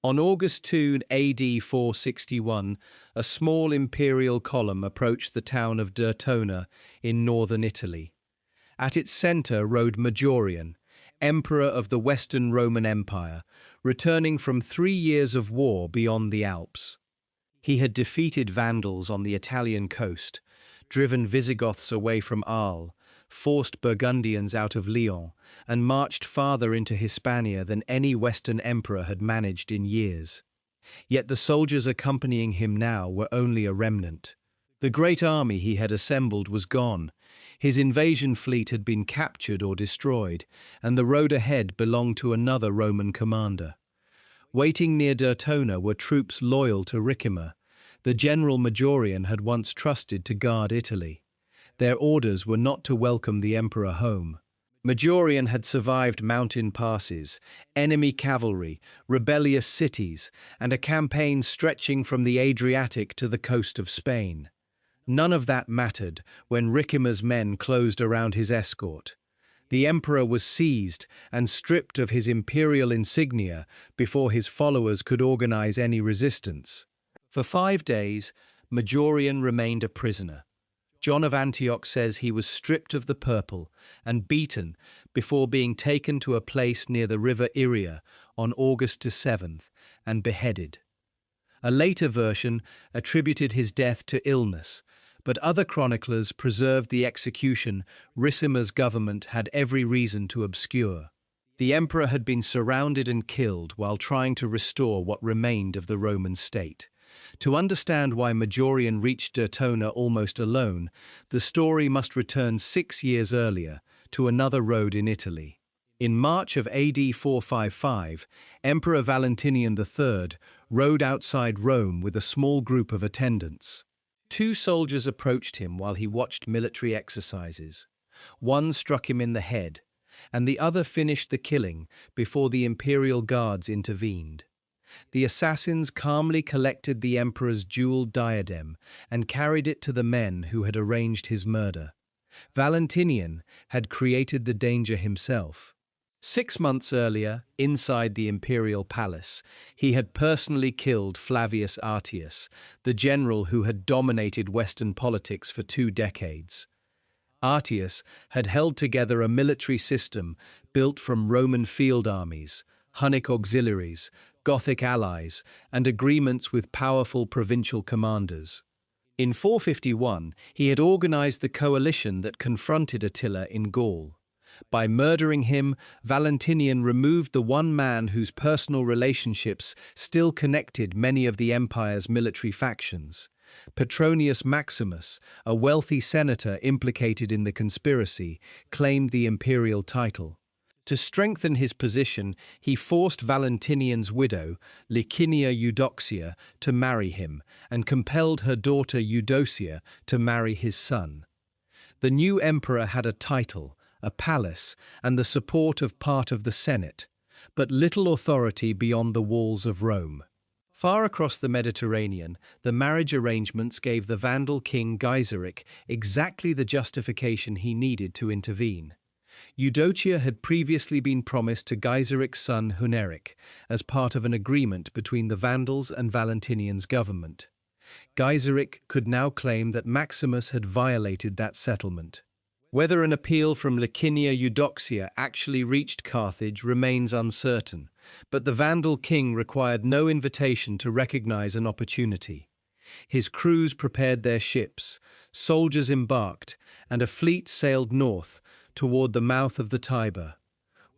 On August 2 AD 461, a small imperial column approached the town of Dertona in northern Italy. At its centre rode Majorian, emperor of the Western Roman Empire, returning from 3 years of war beyond the Alps. He had defeated Vandals on the Italian coast, driven Visigoths away from Arles, forced Burgundians out of Lyon, and marched farther into Hispania than any Western emperor had managed in years. Yet the soldiers accompanying him now were only a remnant. The great army he had assembled was gone. His invasion fleet had been captured or destroyed, and the road ahead belonged to another Roman commander. Waiting near Dertona were troops loyal to Ricimer, the general Majorian had once trusted to guard Italy. Their orders were not to welcome the emperor home. Majorian had survived mountain passes, enemy cavalry, rebellious cities, and a campaign stretching from the Adriatic to the coast of Spain. None of that mattered when Ricimer's men closed around his escort. The emperor was seized and stripped of his imperial insignia before his followers could organize any resistance. For 5 days, Majorian remained a prisoner. John of Antioch says he was stripped of the purple and beaten before being taken to a place near the river Iria on August 7th and beheaded. A later version attributed his death to illness, but other chroniclers preserved the execution Ricimer's government had every reason to obscure. The emperor had been surrounded and killed while trying to restore what remained of the Roman state. To understand why Majorian reached Dertona almost alone, the story must return 6 years earlier, to another road in Italy. In March of AD 455, Emperor Valentinian III rode outside Rome with a small group of attendants. 2 soldiers approached him while he watched military exercises. One struck him in the head, and the other finished the killing before the imperial guards intervened. The assassins calmly collected the emperor's jeweled diadem and carried it to the men who had arranged his murder. Valentinian had created the danger himself. 6 months earlier, inside the imperial palace, he had personally killed Flavius Artius, the general who had dominated Western politics for 2 decades. Artius had held together a military system built from Roman field armies, Hunnic auxiliaries, Gothic allies, and agreements with powerful provincial commanders. In 451, he had organized the coalition that confronted Attila in Gaul. By murdering him, Valentinian removed the one man whose personal relationships still connected many of the empire's military factions. Petronius Maximus, a wealthy senator implicated in the conspiracy, claimed the imperial title. To strengthen his position, he forced Valentinian's widow, Licinia Eudoxia, to marry him, and compelled her daughter Eudocia to marry his son. The new emperor had a title, a palace, and the support of part of the Senate, but little authority beyond the walls of Rome. Far across the Mediterranean, the marriage arrangements gave the Vandal king Gaiseric exactly the justification he needed to intervene. Eudocia had previously been promised to Gaiseric's son Huneric as part of an agreement between the Vandals and Valentinian's government. Gaiseric could now claim that Maximus had violated that settlement. Whether an appeal from Licinia Eudoxia actually reached Carthage remains uncertain, but the Vandal king required no invitation to recognize an opportunity. His crews prepared their ships, soldiers embarked, and a fleet sailed north toward the mouth of the Tiber.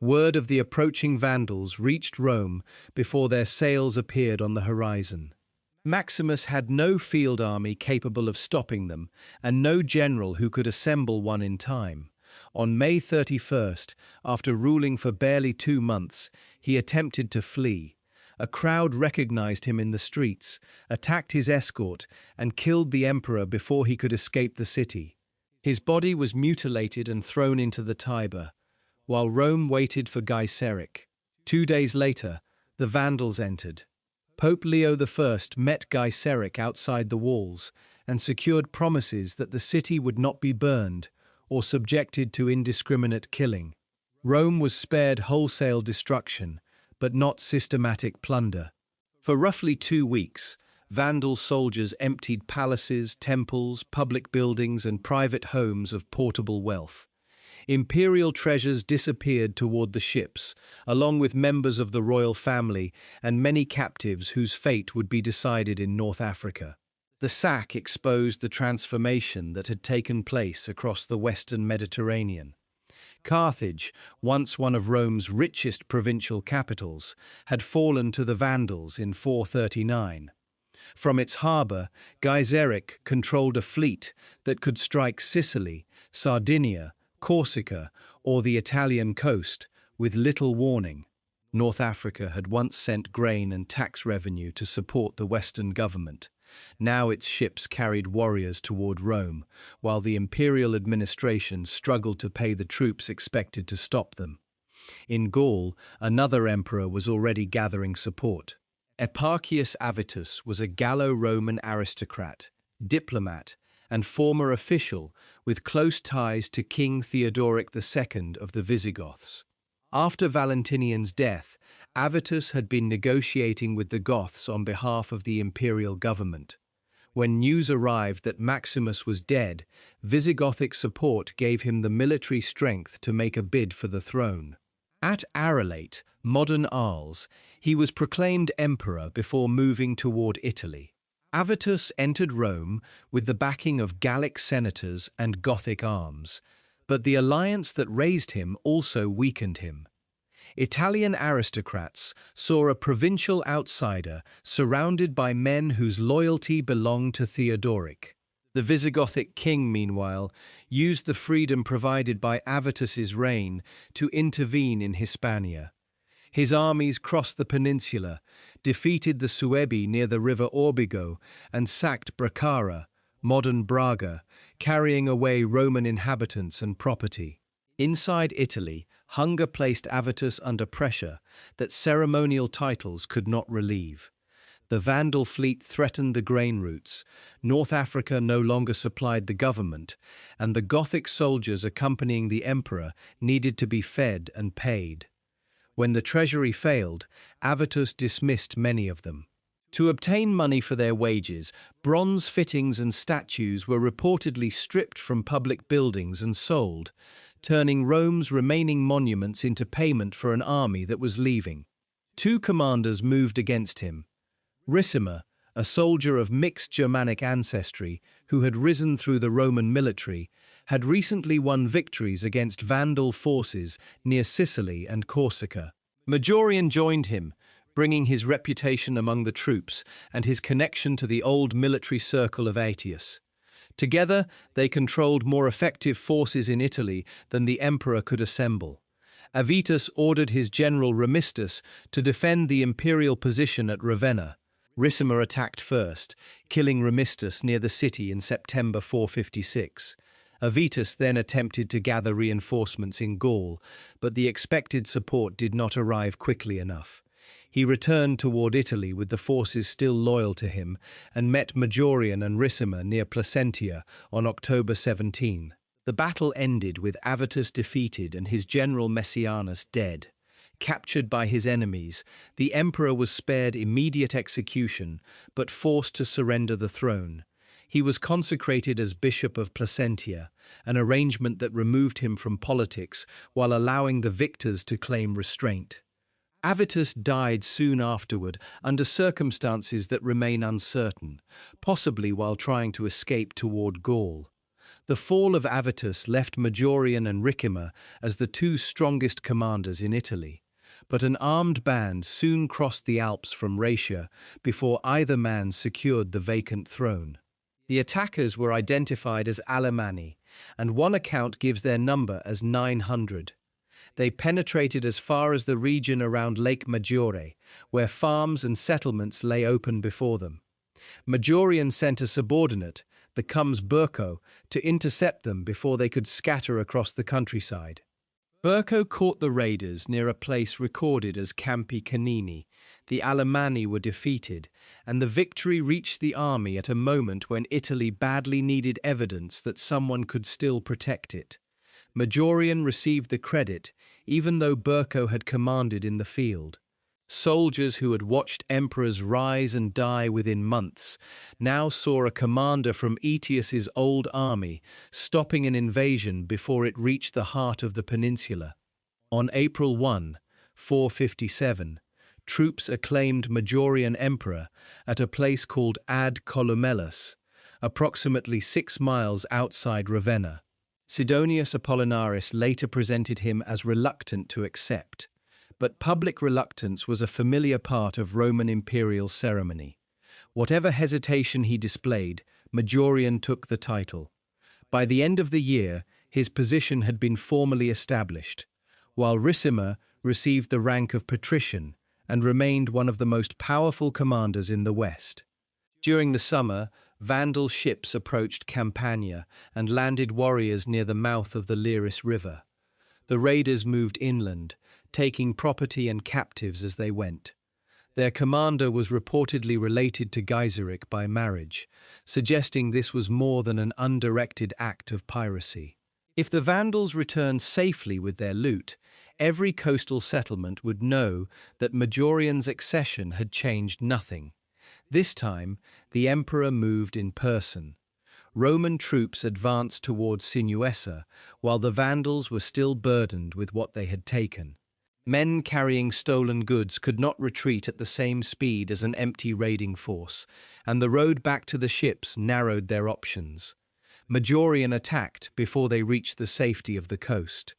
Word of the approaching Vandals reached Rome before their sails appeared on the horizon. Maximus had no field army capable of stopping them, and no general who could assemble one in time. On May 31st, after ruling for barely 2 months, he attempted to flee. A crowd recognized him in the streets, attacked his escort, and killed the emperor before he could escape the city. His body was mutilated and thrown into the Tiber, while Rome waited for Gaiseric. 2 days later, the Vandals entered. Pope Leo I met Gaiseric outside the walls and secured promises that the city would not be burned or subjected to indiscriminate killing. Rome was spared wholesale destruction, but not systematic plunder. For roughly 2 weeks, Vandal soldiers emptied palaces, temples, public buildings, and private homes of portable wealth. Imperial treasures disappeared toward the ships, along with members of the royal family and many captives whose fate would be decided in North Africa. The sack exposed the transformation that had taken place across the western Mediterranean. Carthage, once one of Rome's richest provincial capitals, had fallen to the Vandals in 439. From its harbour, Gaiseric controlled a fleet that could strike Sicily, Sardinia, Corsica, or the Italian coast with little warning. North Africa had once sent grain and tax revenue to support the Western government. Now its ships carried warriors toward Rome, while the imperial administration struggled to pay the troops expected to stop them. In Gaul, another emperor was already gathering support. Eparchius Avitus was a Gallo-Roman aristocrat, diplomat, and former official with close ties to King Theodoric II of the Visigoths. After Valentinian's death, Avitus had been negotiating with the Goths on behalf of the imperial government. When news arrived that Maximus was dead, Visigothic support gave him the military strength to make a bid for the throne. At Arelate, modern Arles, he was proclaimed emperor before moving toward Italy. Avitus entered Rome with the backing of Gallic senators and Gothic arms, but the alliance that raised him also weakened him. Italian aristocrats saw a provincial outsider surrounded by men whose loyalty belonged to Theodoric. The Visigothic king, meanwhile, used the freedom provided by Avitus's reign to intervene in Hispania. His armies crossed the peninsula, defeated the Suebi near the river Orbigo, and sacked Bracara, modern Braga, carrying away Roman inhabitants and property. Inside Italy, hunger placed Avitus under pressure that ceremonial titles could not relieve. The Vandal fleet threatened the grain routes, North Africa no longer supplied the government, and the Gothic soldiers accompanying the emperor needed to be fed and paid. When the treasury failed, Avitus dismissed many of them. To obtain money for their wages, bronze fittings and statues were reportedly stripped from public buildings and sold, turning Rome's remaining monuments into payment for an army that was leaving. Two commanders moved against him. Ricimer, a soldier of mixed Germanic ancestry who had risen through the Roman military, had recently won victories against Vandal forces near Sicily and Corsica. Majorian joined him, bringing his reputation among the troops and his connection to the old military circle of Aetius. Together, they controlled more effective forces in Italy than the emperor could assemble. Avitus ordered his general Remistus to defend the imperial position at Ravenna. Ricimer attacked first, killing Remistus near the city in September 456. Avitus then attempted to gather reinforcements in Gaul, but the expected support did not arrive quickly enough. He returned toward Italy with the forces still loyal to him and met Majorian and Ricimer near Placentia on October 17. The battle ended with Avitus defeated and his general Messianus dead. Captured by his enemies, the emperor was spared immediate execution, but forced to surrender the throne. He was consecrated as Bishop of Placentia, an arrangement that removed him from politics while allowing the victors to claim restraint. Avitus died soon afterward under circumstances that remain uncertain, possibly while trying to escape toward Gaul. The fall of Avitus left Majorian and Ricimer as the two strongest commanders in Italy, but an armed band soon crossed the Alps from Raetia before either man secured the vacant throne. The attackers were identified as Alemanni, and one account gives their number as 900. They penetrated as far as the region around Lake Maggiore, where farms and settlements lay open before them. Majorian sent a subordinate, the Comes Burco, to intercept them before they could scatter across the countryside. Burco caught the raiders near a place recorded as Campi Canini. The Alemanni were defeated, and the victory reached the army at a moment when Italy badly needed evidence that someone could still protect it. Majorian received the credit, even though Burco had commanded in the field. Soldiers who had watched emperors rise and die within months now saw a commander from Aetius's old army stopping an invasion before it reached the heart of the peninsula. On April 1, 457, troops acclaimed Majorian emperor at a place called Ad Columellus, approximately 6 miles outside Ravenna. Sidonius Apollinaris later presented him as reluctant to accept, but public reluctance was a familiar part of Roman imperial ceremony. Whatever hesitation he displayed, Majorian took the title. By the end of the year, his position had been formally established, while Ricimer received the rank of patrician and remained one of the most powerful commanders in the West. During the summer, Vandal ships approached Campania and landed warriors near the mouth of the Liris River. The raiders moved inland, taking property and captives as they went. Their commander was reportedly related to Gaiseric by marriage, suggesting this was more than an undirected act of piracy. If the Vandals returned safely with their loot, every coastal settlement would know that Majorian's accession had changed nothing. This time, the emperor moved in person. Roman troops advanced towards Sinuessa, while the Vandals were still burdened with what they had taken. Men carrying stolen goods could not retreat at the same speed as an empty raiding force, and the road back to the ships narrowed their options. Majorian attacked before they reached the safety of the coast.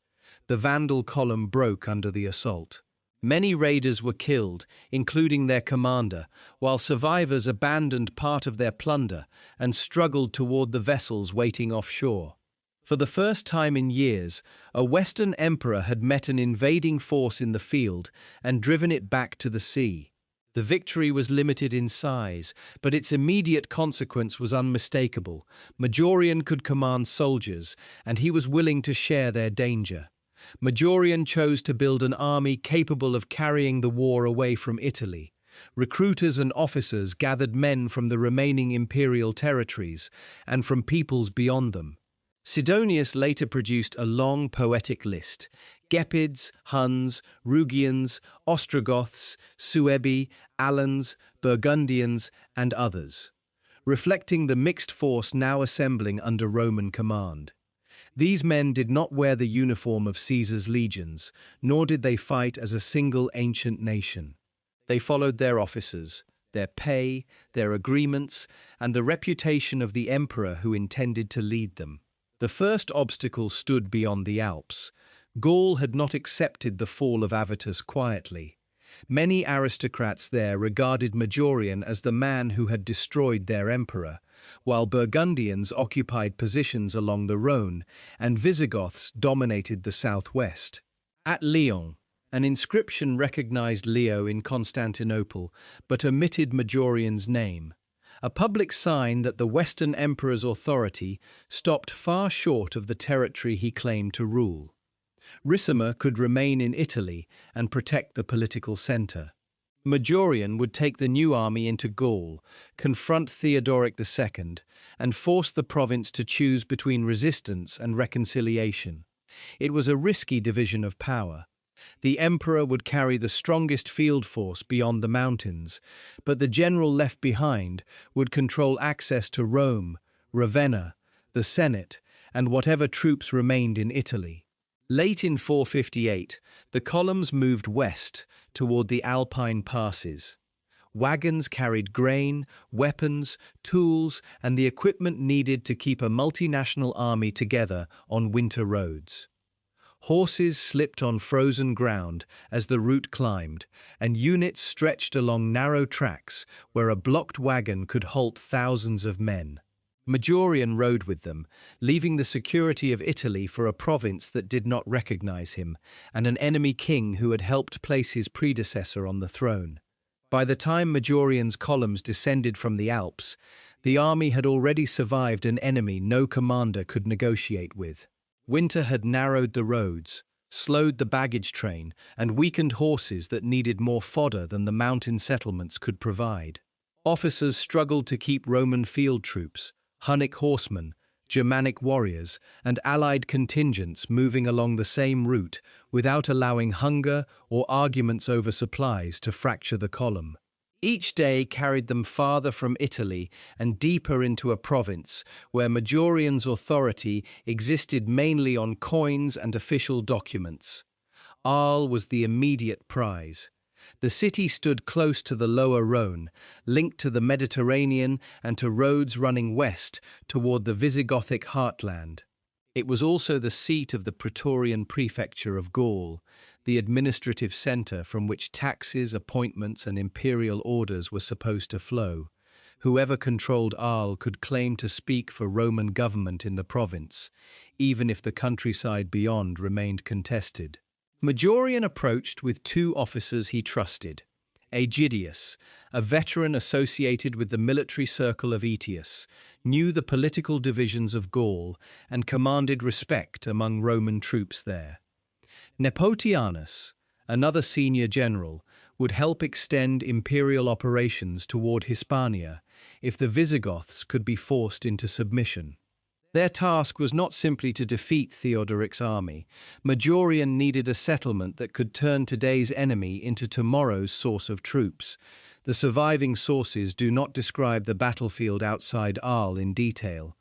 The Vandal column broke under the assault. Many raiders were killed, including their commander, while survivors abandoned part of their plunder and struggled toward the vessels waiting offshore. For the first time in years, a Western emperor had met an invading force in the field and driven it back to the sea. The victory was limited in size, but its immediate consequence was unmistakable. Majorian could command soldiers, and he was willing to share their danger. Majorian chose to build an army capable of carrying the war away from Italy. Recruiters and officers gathered men from the remaining imperial territories and from peoples beyond them. Sidonius later produced a long poetic list: Gepids, Huns, Rugians, Ostrogoths, Suebi, Alans, Burgundians, and others, reflecting the mixed force now assembling under Roman command. These men did not wear the uniform of Caesar's legions, nor did they fight as a single ancient nation. They followed their officers, their pay, their agreements, and the reputation of the emperor who intended to lead them. The first obstacle stood beyond the Alps. Gaul had not accepted the fall of Avitus quietly. Many aristocrats there regarded Majorian as the man who had destroyed their emperor, while Burgundians occupied positions along the Rhone and Visigoths dominated the southwest. At Lyon, an inscription recognized Leo in Constantinople but omitted Majorian's name, a public sign that the Western emperor's authority stopped far short of the territory he claimed to rule. Ricimer could remain in Italy and protect the political center. Majorian would take the new army into Gaul, confront Theodoric II, and force the province to choose between resistance and reconciliation. It was a risky division of power. The emperor would carry the strongest field force beyond the mountains, but the general left behind would control access to Rome, Ravenna, the Senate, and whatever troops remained in Italy. Late in 458, the columns moved west toward the Alpine passes. Wagons carried grain, weapons, tools, and the equipment needed to keep a multinational army together on winter roads. Horses slipped on frozen ground as the route climbed, and units stretched along narrow tracks where a blocked wagon could halt thousands of men. Majorian rode with them, leaving the security of Italy for a province that did not recognize him, and an enemy king who had helped place his predecessor on the throne. By the time Majorian's columns descended from the Alps, the army had already survived an enemy no commander could negotiate with. Winter had narrowed the roads, slowed the baggage train, and weakened horses that needed more fodder than the mountain settlements could provide. Officers struggled to keep Roman field troops, Hunnic horsemen, Germanic warriors, and allied contingents moving along the same route without allowing hunger or arguments over supplies to fracture the column. Each day carried them farther from Italy and deeper into a province where Majorian's authority existed mainly on coins and official documents. Arles was the immediate prize. The city stood close to the lower Rhone, linked to the Mediterranean and to roads running west toward the Visigothic heartland. It was also the seat of the Praetorian prefecture of Gaul, the administrative centre from which taxes, appointments and imperial orders were supposed to flow. Whoever controlled Arles could claim to speak for Roman government in the province, even if the countryside beyond remained contested. Majorian approached with two officers he trusted. Aegidius, a veteran associated with the military circle of Aetius, knew the political divisions of Gaul and commanded respect among Roman troops there. Nepotianus, another senior general, would help extend imperial operations toward Hispania if the Visigoths could be forced into submission. Their task was not simply to defeat Theodoric's army. Majorian needed a settlement that could turn today's enemy into tomorrow's source of troops. The surviving sources do not describe the battlefield outside Arles in detail.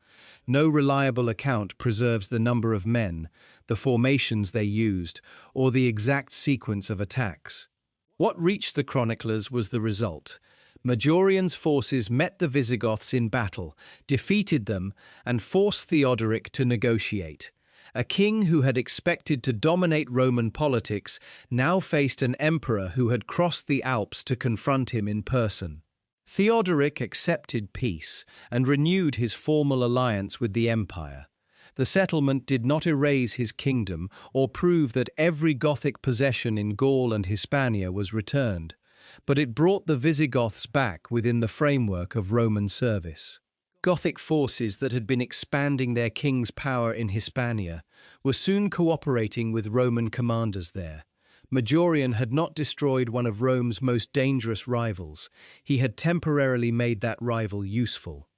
No reliable account preserves the number of men, the formations they used, or the exact sequence of attacks. What reached the chroniclers was the result. Majorian's forces met the Visigoths in battle, defeated them, and forced Theodoric to negotiate. A king who had expected to dominate Roman politics now faced an emperor who had crossed the Alps to confront him in person. Theodoric accepted peace and renewed his formal alliance with the empire. The settlement did not erase his kingdom or prove that every Gothic possession in Gaul and Hispania was returned, but it brought the Visigoths back within the framework of Roman service. Gothic forces that had been expanding their king's power in Hispania were soon cooperating with Roman commanders there. Majorian had not destroyed one of Rome's most dangerous rivals. He had temporarily made that rival useful.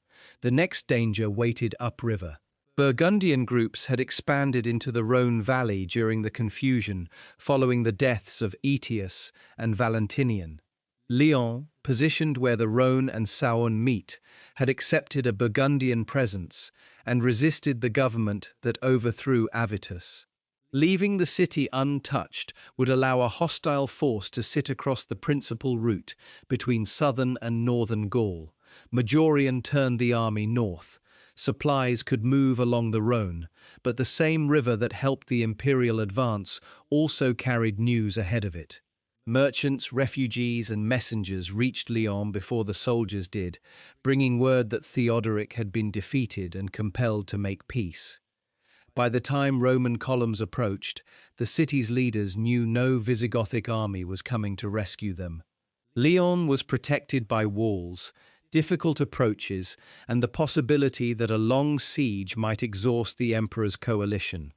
The next danger waited upriver. Burgundian groups had expanded into the Rhone valley during the confusion following the deaths of Aetius and Valentinian. Lyon, positioned where the Rhone and Saône meet, had accepted a Burgundian presence and resisted the government that overthrew Avitus. Leaving the city untouched would allow a hostile force to sit across the principal route between southern and northern Gaul. Majorian turned the army north. Supplies could move along the Rhone, but the same river that helped the imperial advance also carried news ahead of it. Merchants, refugees, and messengers reached Lyon before the soldiers did, bringing word that Theodoric had been defeated and compelled to make peace. By the time Roman columns approached, the city's leaders knew no Visigothic army was coming to rescue them. Lyon was protected by walls, difficult approaches, and the possibility that a long siege might exhaust the emperor's coalition.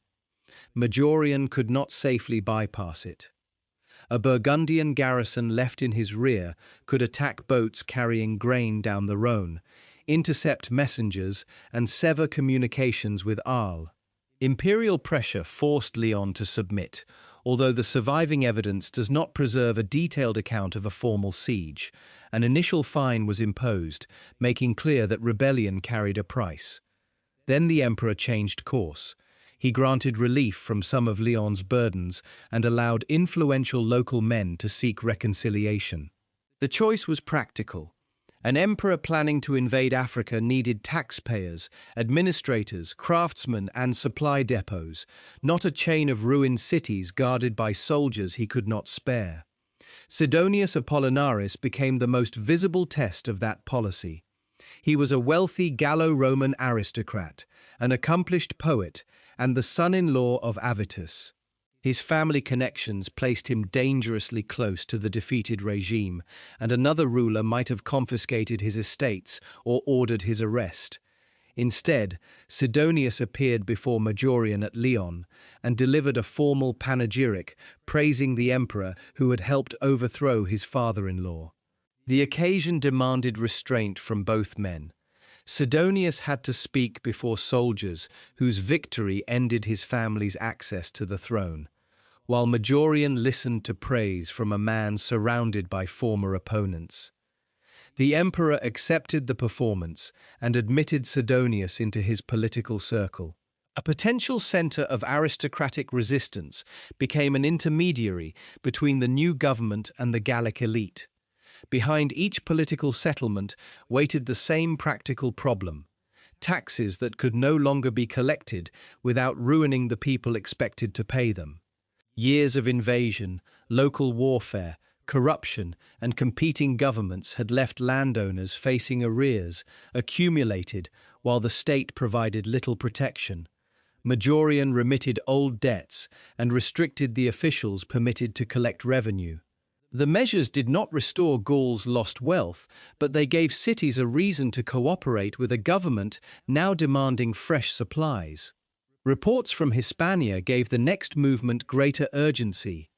Majorian could not safely bypass it. A Burgundian garrison left in his rear could attack boats carrying grain down the Rhone, intercept messengers, and sever communications with Arles. Imperial pressure forced Lyon to submit, although the surviving evidence does not preserve a detailed account of a formal siege. An initial fine was imposed, making clear that rebellion carried a price. Then the emperor changed course. He granted relief from some of Lyon's burdens and allowed influential local men to seek reconciliation. The choice was practical. An emperor planning to invade Africa needed taxpayers, administrators, craftsmen, and supply depots, not a chain of ruined cities guarded by soldiers he could not spare. Sidonius Apollinaris became the most visible test of that policy. He was a wealthy Gallo-Roman aristocrat, an accomplished poet, and the son-in-law of Avitus. His family connections placed him dangerously close to the defeated regime, and another ruler might have confiscated his estates or ordered his arrest. Instead, Sidonius appeared before Majorian at Lyon and delivered a formal panegyric praising the emperor who had helped overthrow his father-in-law. The occasion demanded restraint from both men. Sidonius had to speak before soldiers whose victory ended his family's access to the throne, while Majorian listened to praise from a man surrounded by former opponents. The emperor accepted the performance and admitted Sidonius into his political circle. A potential center of aristocratic resistance became an intermediary between the new government and the Gallic elite. Behind each political settlement waited the same practical problem: taxes that could no longer be collected without ruining the people expected to pay them. Years of invasion, local warfare, corruption, and competing governments had left landowners facing arrears accumulated while the state provided little protection. Majorian remitted old debts and restricted the officials permitted to collect revenue. The measures did not restore Gaul's lost wealth, but they gave cities a reason to cooperate with a government now demanding fresh supplies. Reports from Hispania gave the next movement greater urgency.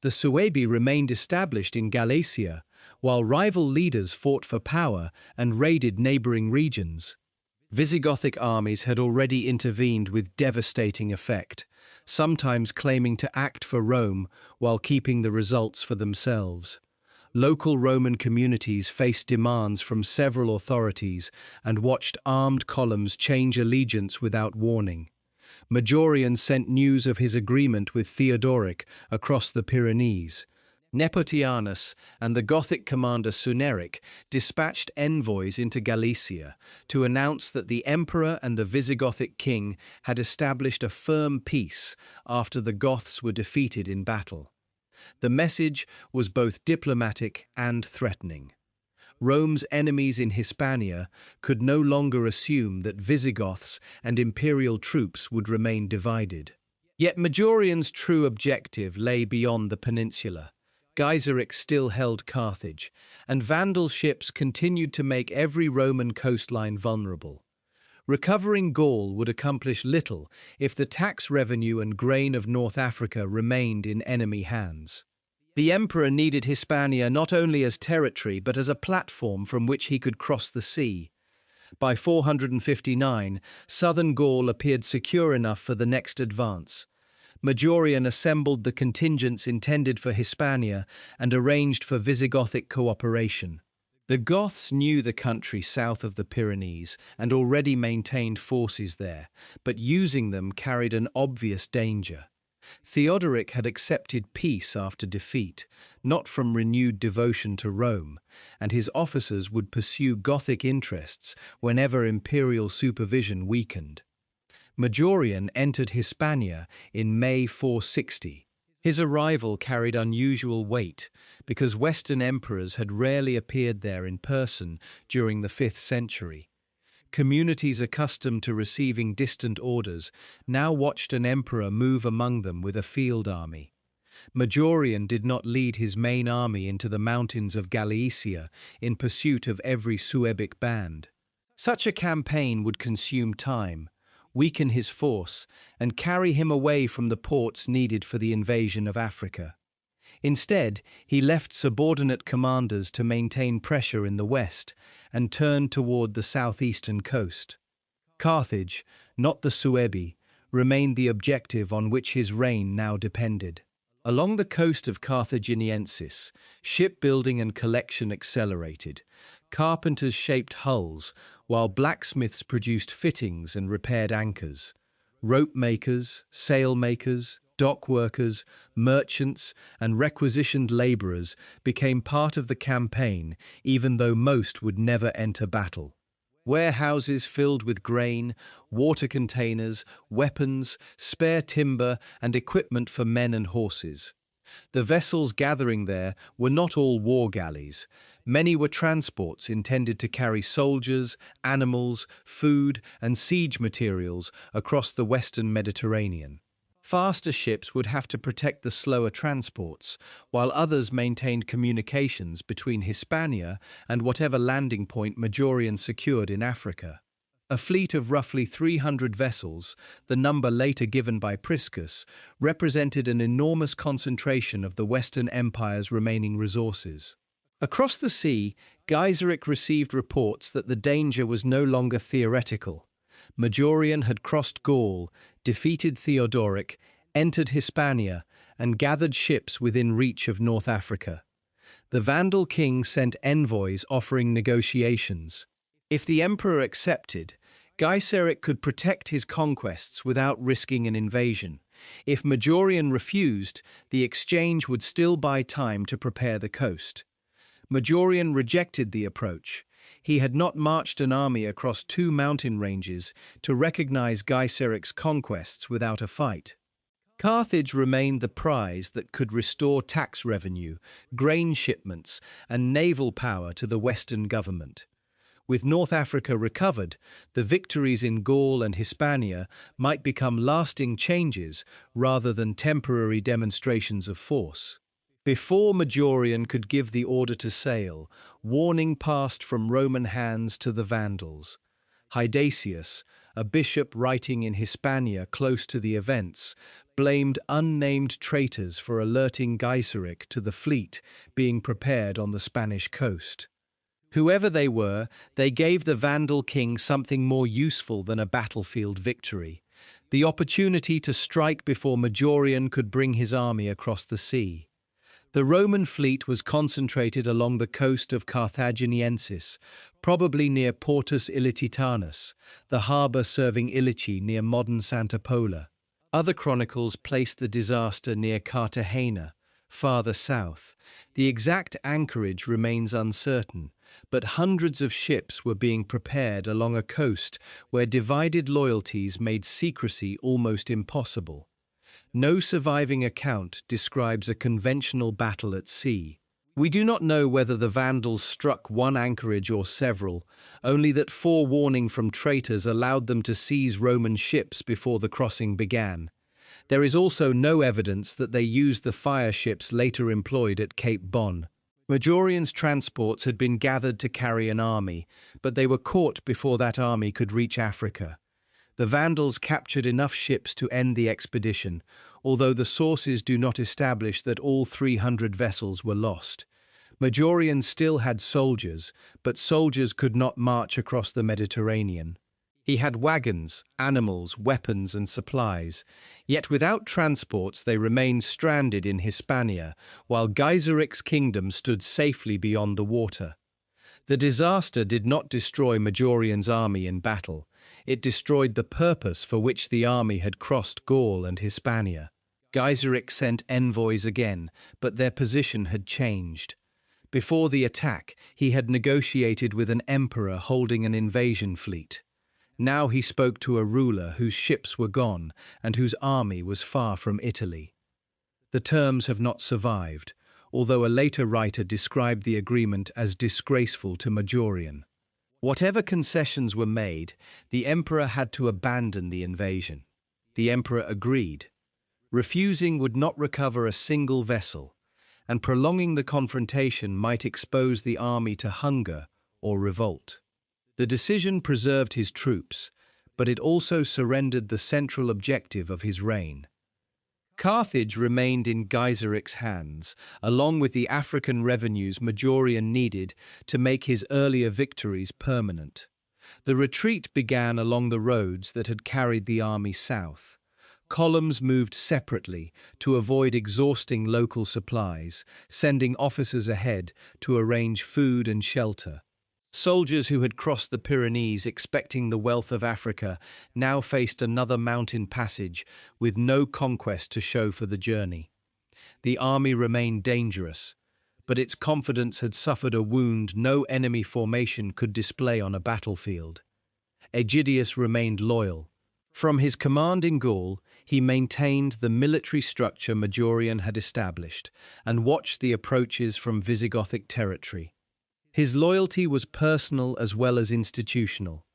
The Suebi remained established in Galicia, while rival leaders fought for power and raided neighboring regions. Visigothic armies had already intervened with devastating effect, sometimes claiming to act for Rome while keeping the results for themselves. Local Roman communities faced demands from several authorities and watched armed columns change allegiance without warning. Majorian sent news of his agreement with Theodoric across the Pyrenees. Nepotianus and the Gothic commander Suneric dispatched envoys into Galicia to announce that the emperor and the Visigothic king had established a firm peace after the Goths were defeated in battle. The message was both diplomatic and threatening. Rome's enemies in Hispania could no longer assume that Visigoths and imperial troops would remain divided. Yet Majorian's true objective lay beyond the peninsula. Gaiseric still held Carthage, and Vandal ships continued to make every Roman coastline vulnerable. Recovering Gaul would accomplish little if the tax revenue and grain of North Africa remained in enemy hands. The emperor needed Hispania not only as territory but as a platform from which he could cross the sea. By 459, southern Gaul appeared secure enough for the next advance. Majorian assembled the contingents intended for Hispania and arranged for Visigothic cooperation. The Goths knew the country south of the Pyrenees and already maintained forces there, but using them carried an obvious danger. Theodoric had accepted peace after defeat, not from renewed devotion to Rome, and his officers would pursue Gothic interests whenever imperial supervision weakened. Majorian entered Hispania in May 460. His arrival carried unusual weight because Western emperors had rarely appeared there in person during the 5th century. Communities accustomed to receiving distant orders now watched an emperor move among them with a field army. Majorian did not lead his main army into the mountains of Galicia in pursuit of every Suebic band. Such a campaign would consume time, weaken his force, and carry him away from the ports needed for the invasion of Africa. Instead, he left subordinate commanders to maintain pressure in the west and turned toward the southeastern coast. Carthage, not the Suebi, remained the objective on which his reign now depended. Along the coast of Carthaginiensis, shipbuilding and collection accelerated. Carpenters shaped hulls, while blacksmiths produced fittings and repaired anchors. Rope makers, sail makers, dock workers, merchants, and requisitioned laborers became part of the campaign, even though most would never enter battle. Warehouses filled with grain, water containers, weapons, spare timber, and equipment for men and horses. The vessels gathering there were not all war galleys. Many were transports intended to carry soldiers, animals, food, and siege materials across the western Mediterranean. Faster ships would have to protect the slower transports, while others maintained communications between Hispania and whatever landing point Majorian secured in Africa. A fleet of roughly 300 vessels, the number later given by Priscus, represented an enormous concentration of the Western Empire's remaining resources. Across the sea, Gaiseric received reports that the danger was no longer theoretical. Majorian had crossed Gaul, defeated Theodoric, entered Hispania, and gathered ships within reach of North Africa. The Vandal king sent envoys offering negotiations. If the emperor accepted, Gaiseric could protect his conquests without risking an invasion. If Majorian refused, the exchange would still buy time to prepare the coast. Majorian rejected the approach. He had not marched an army across two mountain ranges to recognize Gaiseric's conquests without a fight. Carthage remained the prize that could restore tax revenue, grain shipments, and naval power to the Western government. With North Africa recovered, the victories in Gaul and Hispania might become lasting changes rather than temporary demonstrations of force. Before Majorian could give the order to sail, warning passed from Roman hands to the Vandals. Hydasius, a bishop writing in Hispania close to the events, blamed unnamed traitors for alerting Gaiseric to the fleet being prepared on the Spanish coast. Whoever they were, they gave the Vandal king something more useful than a battlefield victory: the opportunity to strike before Majorian could bring his army across the sea. The Roman fleet was concentrated along the coast of Carthaginiensis, probably near Portus Ilicitanus, the harbour serving Ilici near modern Santa Pola. Other chronicles placed the disaster near Cartagena, farther south. The exact anchorage remains uncertain, but hundreds of ships were being prepared along a coast where divided loyalties made secrecy almost impossible. No surviving account describes a conventional battle at sea. We do not know whether the Vandals struck one anchorage or several, only that forewarning from traitors allowed them to seize Roman ships before the crossing began. There is also no evidence that they used the fire ships later employed at Cape Bon. Majorian's transports had been gathered to carry an army, but they were caught before that army could reach Africa. The Vandals captured enough ships to end the expedition, although the sources do not establish that all 300 vessels were lost. Majorian still had soldiers, but soldiers could not march across the Mediterranean. He had wagons, animals, weapons, and supplies, yet without transports they remained stranded in Hispania, while Gaiseric's kingdom stood safely beyond the water. The disaster did not destroy Majorian's army in battle. It destroyed the purpose for which the army had crossed Gaul and Hispania. Gaiseric sent envoys again, but their position had changed. Before the attack, he had negotiated with an emperor holding an invasion fleet. Now he spoke to a ruler whose ships were gone and whose army was far from Italy. The terms have not survived, although a later writer described the agreement as disgraceful to Majorian. Whatever concessions were made, the emperor had to abandon the invasion. The emperor agreed. Refusing would not recover a single vessel, and prolonging the confrontation might expose the army to hunger or revolt. The decision preserved his troops, but it also surrendered the central objective of his reign. Carthage remained in Gaiseric's hands, along with the African revenues Majorian needed to make his earlier victories permanent. The retreat began along the roads that had carried the army south. Columns moved separately to avoid exhausting local supplies, sending officers ahead to arrange food and shelter. Soldiers who had crossed the Pyrenees expecting the wealth of Africa now faced another mountain passage with no conquest to show for the journey. The army remained dangerous, but its confidence had suffered a wound no enemy formation could display on a battlefield. Aegidius remained loyal. From his command in Gaul, he maintained the military structure Majorian had established and watched the approaches from Visigothic territory. His loyalty was personal as well as institutional,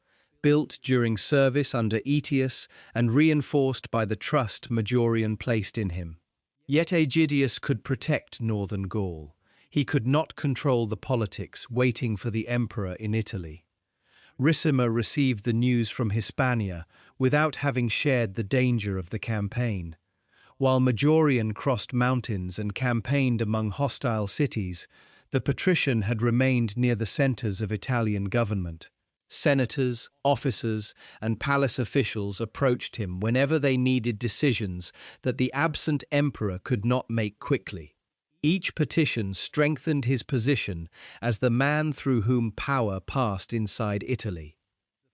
built during service under Aetius and reinforced by the trust Majorian placed in him. Yet Aegidius could protect northern Gaul. He could not control the politics, waiting for the emperor in Italy. Ricimer received the news from Hispania without having shared the danger of the campaign. While Majorian crossed mountains and campaigned among hostile cities, The patrician had remained near the centers of Italian government. Senators, officers, and palace officials approached him whenever they needed decisions that the absent emperor could not make quickly. Each petition strengthened his position as the man through whom power passed inside Italy.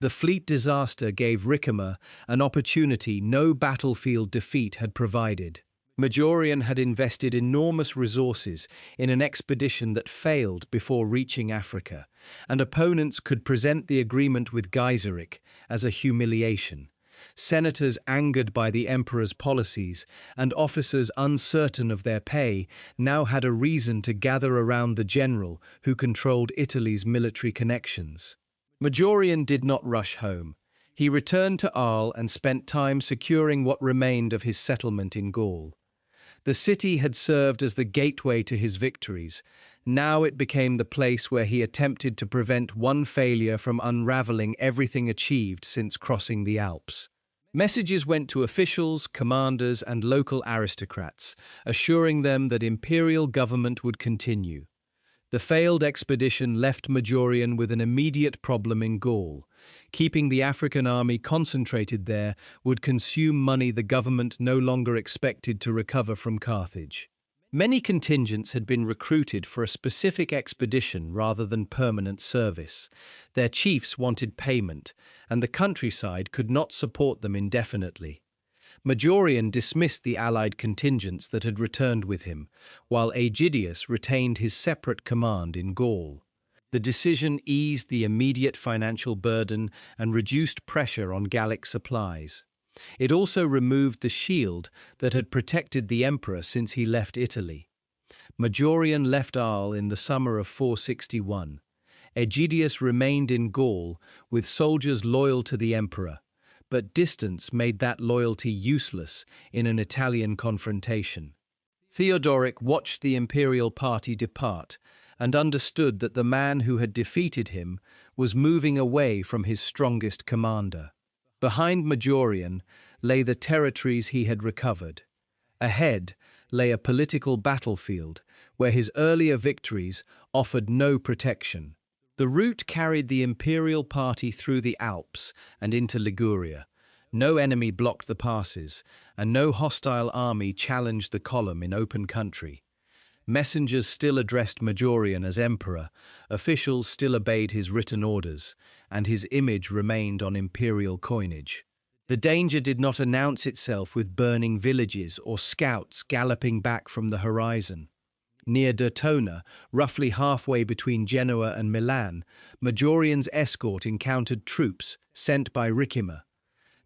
The fleet disaster gave Ricimer an opportunity no battlefield defeat had provided. Majorian had invested enormous resources in an expedition that failed before reaching Africa, and opponents could present the agreement with Gaiseric as a humiliation. Senators angered by the emperor's policies and officers uncertain of their pay now had a reason to gather around the general who controlled Italy's military connections. Majorian did not rush home. He returned to Arles and spent time securing what remained of his settlement in Gaul. The city had served as the gateway to his victories. Now it became the place where he attempted to prevent one failure from unraveling everything achieved since crossing the Alps. Messages went to officials, commanders, and local aristocrats, assuring them that imperial government would continue. The failed expedition left Majorian with an immediate problem in Gaul. Keeping the African army concentrated there would consume money the government no longer expected to recover from Carthage. Many contingents had been recruited for a specific expedition rather than permanent service. Their chiefs wanted payment, and the countryside could not support them indefinitely. Majorian dismissed the allied contingents that had returned with him, while Aegidius retained his separate command in Gaul. The decision eased the immediate financial burden and reduced pressure on Gallic supplies. It also removed the shield that had protected the emperor since he left Italy. Majorian left Arles in the summer of 461. Aegidius remained in Gaul with soldiers loyal to the emperor, but distance made that loyalty useless in an Italian confrontation. Theodoric watched the imperial party depart and understood that the man who had defeated him was moving away from his strongest commander. Behind Majorian lay the territories he had recovered. Ahead lay a political battlefield where his earlier victories offered no protection. The route carried the imperial party through the Alps and into Liguria. No enemy blocked the passes, and no hostile army challenged the column in open country. Messengers still addressed Majorian as emperor, officials still obeyed his written orders, and his image remained on imperial coinage. The danger did not announce itself with burning villages or scouts galloping back from the horizon. Near Dertona, roughly halfway between Genoa and Milan, Majorian's escort encountered troops sent by Ricimer.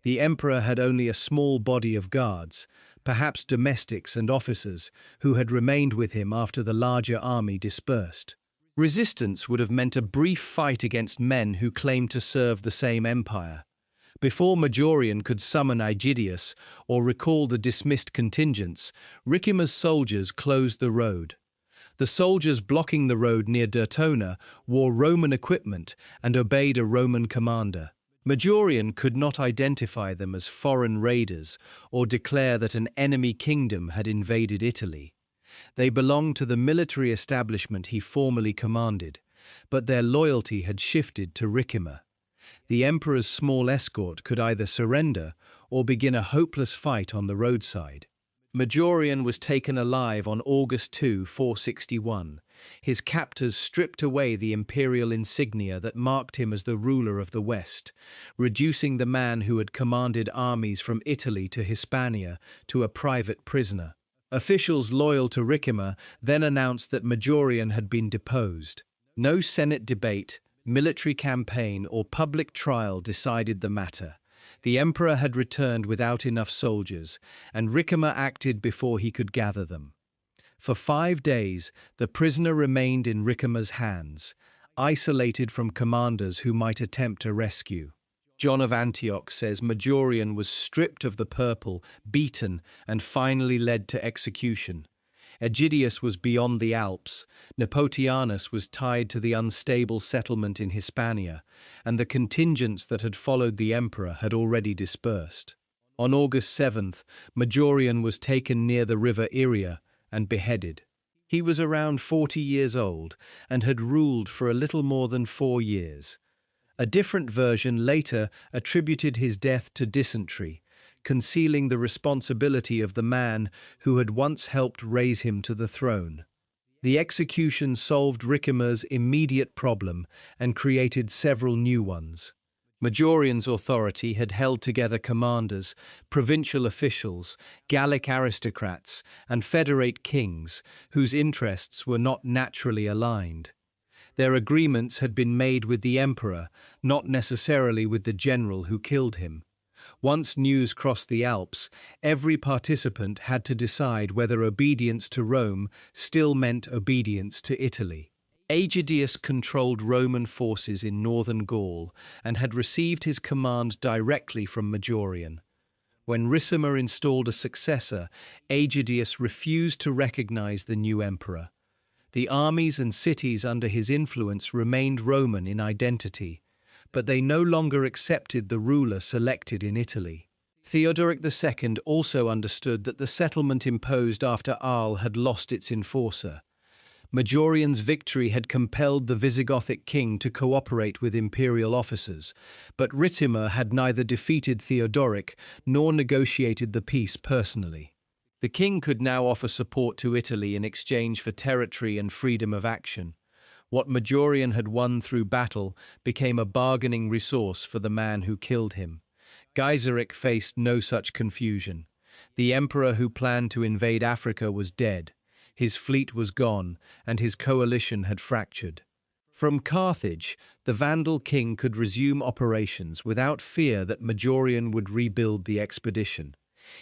The emperor had only a small body of guards, perhaps domestics and officers, who had remained with him after the larger army dispersed. Resistance would have meant a brief fight against men who claimed to serve the same empire. Before Majorian could summon Aegidius or recall the dismissed contingents, Ricimer's soldiers closed the road. The soldiers blocking the road near Dertona wore Roman equipment and obeyed a Roman commander. Majorian could not identify them as foreign raiders or declare that an enemy kingdom had invaded Italy. They belonged to the military establishment he formerly commanded, but their loyalty had shifted to Ricimer. The emperor's small escort could either surrender or begin a hopeless fight on the roadside. Majorian was taken alive on August 2, 461. His captors stripped away the imperial insignia that marked him as the ruler of the West, reducing the man who had commanded armies from Italy to Hispania to a private prisoner. Officials loyal to Ricimer then announced that Majorian had been deposed. No Senate debate, military campaign, or public trial decided the matter. The emperor had returned without enough soldiers, and Ricimer acted before he could gather them. For 5 days, the prisoner remained in Ricimer's hands, isolated from commanders who might attempt a rescue. John of Antioch says Majorian was stripped of the purple, beaten, and finally led to execution. Aegidius was beyond the Alps, Nepotianus was tied to the unstable settlement in Hispania, and the contingents that had followed the emperor had already dispersed. On August 7th, Majorian was taken near the river Iria and beheaded. He was around 40 years old and had ruled for a little more than 4 years. A different version later attributed his death to dysentery, concealing the responsibility of the man who had once helped raise him to the throne. The execution solved Ricimer's immediate problem and created several new ones. Majorian's authority had held together commanders, provincial officials, Gallic aristocrats, and federate kings, whose interests were not naturally aligned. Their agreements had been made with the emperor, not necessarily with the general who killed him. Once news crossed the Alps, every participant had to decide whether obedience to Rome still meant obedience to Italy. Aegidius controlled Roman forces in northern Gaul and had received his command directly from Majorian. When Ricimer installed a successor, Aegidius refused to recognize the new emperor. The armies and cities under his influence remained Roman in identity, but they no longer accepted the ruler selected in Italy. Theodoric II also understood that the settlement imposed after Arles had lost its enforcer. Majorian's victory had compelled the Visigothic king to cooperate with imperial officers, but Ricimer had neither defeated Theodoric nor negotiated the peace personally. The king could now offer support to Italy in exchange for territory and freedom of action. What Majorian had won through battle became a bargaining resource for the man who killed him. Gaiseric faced no such confusion. The emperor who planned to invade Africa was dead. His fleet was gone, and his coalition had fractured. From Carthage, the Vandal king could resume operations without fear that Majorian would rebuild the expedition.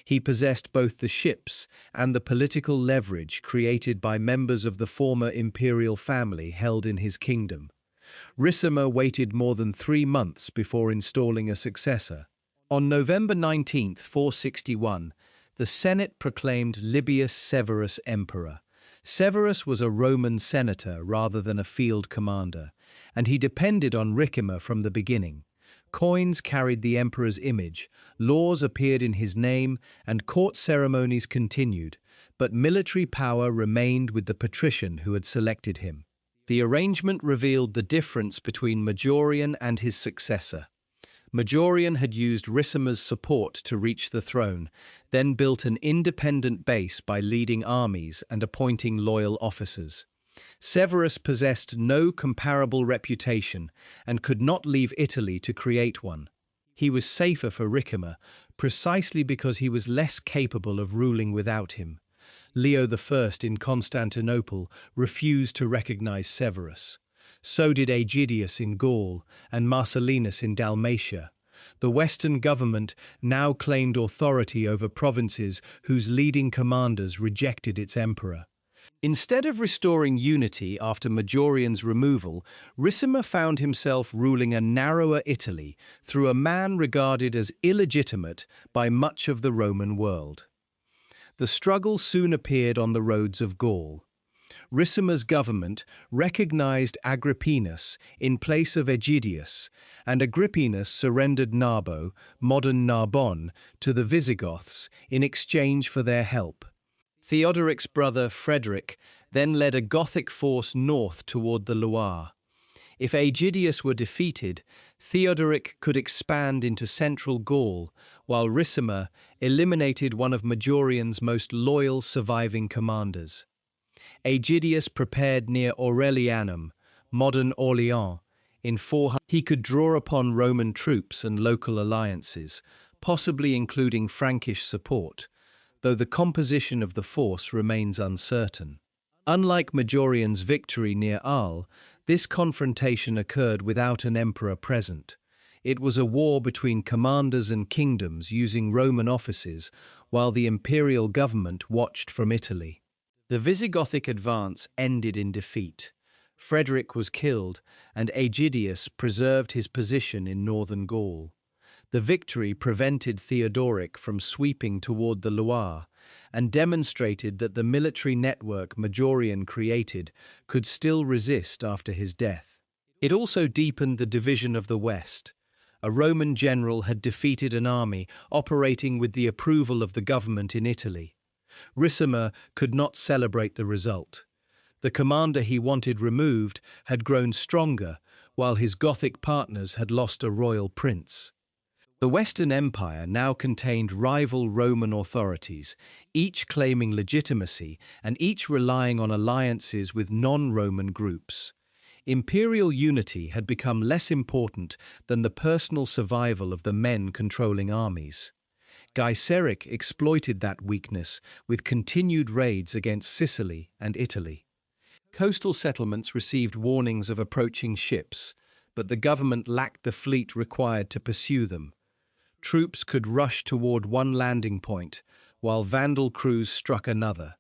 He possessed both the ships and the political leverage created by members of the former imperial family held in his kingdom. Ricimer waited more than 3 months before installing a successor. On November 19, 461, the Senate proclaimed Libius Severus emperor. Severus was a Roman senator rather than a field commander, and he depended on Ricimer from the beginning. Coins carried the emperor's image, laws appeared in his name, and court ceremonies continued, but military power remained with the patrician who had selected him. The arrangement revealed the difference between Majorian and his successor. Majorian had used Ricimer's support to reach the throne, then built an independent base by leading armies and appointing loyal officers. Severus possessed no comparable reputation and could not leave Italy to create one. He was safer for Ricimer, precisely because he was less capable of ruling without him. Leo I in Constantinople refused to recognize Severus. So did Aegidius in Gaul and Marcellinus in Dalmatia. The Western government now claimed authority over provinces whose leading commanders rejected its emperor. Instead of restoring unity after Majorian's removal, Ricimer found himself ruling a narrower Italy through a man regarded as illegitimate by much of the Roman world. The struggle soon appeared on the roads of Gaul. Ricimer's government recognized Agrippinus in place of Aegidius, and Agrippinus surrendered Narbo, modern Narbonne, to the Visigoths in exchange for their help. Theodoric's brother Frederick then led a Gothic force north toward the Loire. If Aegidius were defeated, Theodoric could expand into central Gaul, while Ricimer eliminated one of Majorian's most loyal surviving commanders. Aegidius prepared near Aurelianum, modern Orléans, in 400. He could draw upon Roman troops and local alliances, possibly including Frankish support, though the composition of the force remains uncertain. Unlike Majorian's victory near Arles, this confrontation occurred without an emperor present. It was a war between commanders and kingdoms using Roman offices, while the imperial government watched from Italy. The Visigothic advance ended in defeat. Frederick was killed, and Aegidius preserved his position in northern Gaul. The victory prevented Theodoric from sweeping toward the Loire and demonstrated that the military network Majorian created could still resist after his death. It also deepened the division of the West. A Roman general had defeated an army operating with the approval of the government in Italy. Ricimer could not celebrate the result. The commander he wanted removed had grown stronger, while his Gothic partners had lost a royal prince. The Western Empire now contained rival Roman authorities, each claiming legitimacy and each relying on alliances with non-Roman groups. Imperial unity had become less important than the personal survival of the men controlling armies. Gaiseric exploited that weakness with continued raids against Sicily and Italy. Coastal settlements received warnings of approaching ships, but the government lacked the fleet required to pursue them. Troops could rush toward one landing point, while Vandal crews struck another.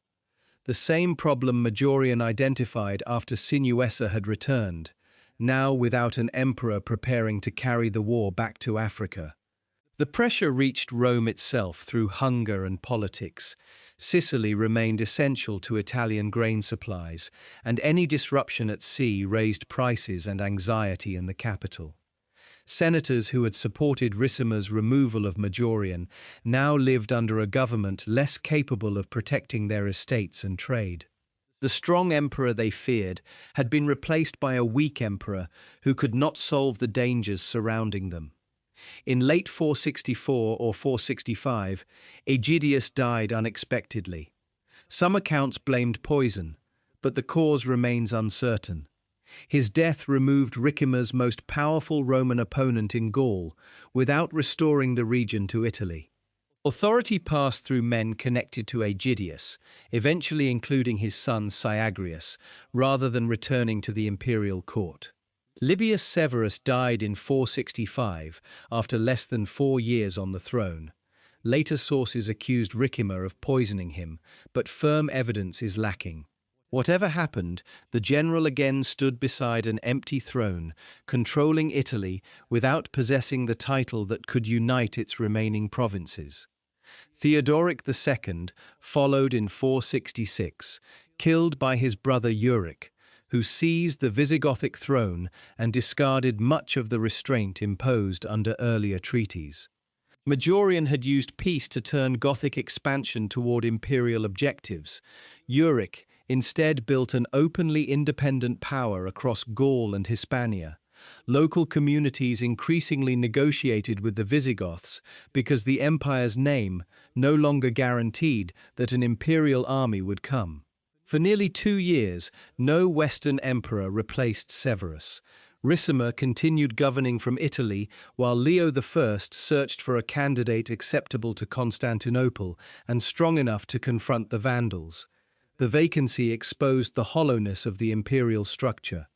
The same problem Majorian identified after Sinuessa had returned, now without an emperor preparing to carry the war back to Africa. The pressure reached Rome itself through hunger and politics. Sicily remained essential to Italian grain supplies, and any disruption at sea raised prices and anxiety in the capital. Senators who had supported Ricimer's removal of Majorian now lived under a government less capable of protecting their estates and trade. The strong emperor they feared had been replaced by a weak emperor who could not solve the dangers surrounding them. In late 464 or 465, Aegidius died unexpectedly. Some accounts blamed poison, but the cause remains uncertain. His death removed Ricimer's most powerful Roman opponent in Gaul, without restoring the region to Italy. Authority passed through men connected to Aegidius, eventually including his son Syagrius, rather than returning to the imperial court. Libius Severus died in 465 after less than 4 years on the throne. Later sources accused Ricimer of poisoning him, but firm evidence is lacking. Whatever happened, the general again stood beside an empty throne, controlling Italy without possessing the title that could unite its remaining provinces. Theodoric II followed in 466, killed by his brother Euric, who seized the Visigothic throne and discarded much of the restraint imposed under earlier treaties. Majorian had used peace to turn Gothic expansion toward imperial objectives. Euric instead built an openly independent power across Gaul and Hispania. Local communities increasingly negotiated with the Visigoths because the empire's name no longer guaranteed that an imperial army would come. For nearly 2 years, no Western emperor replaced Severus. Ricimer continued governing from Italy, while Leo I searched for a candidate acceptable to Constantinople and strong enough to confront the Vandals. The vacancy exposed the hollowness of the imperial structure.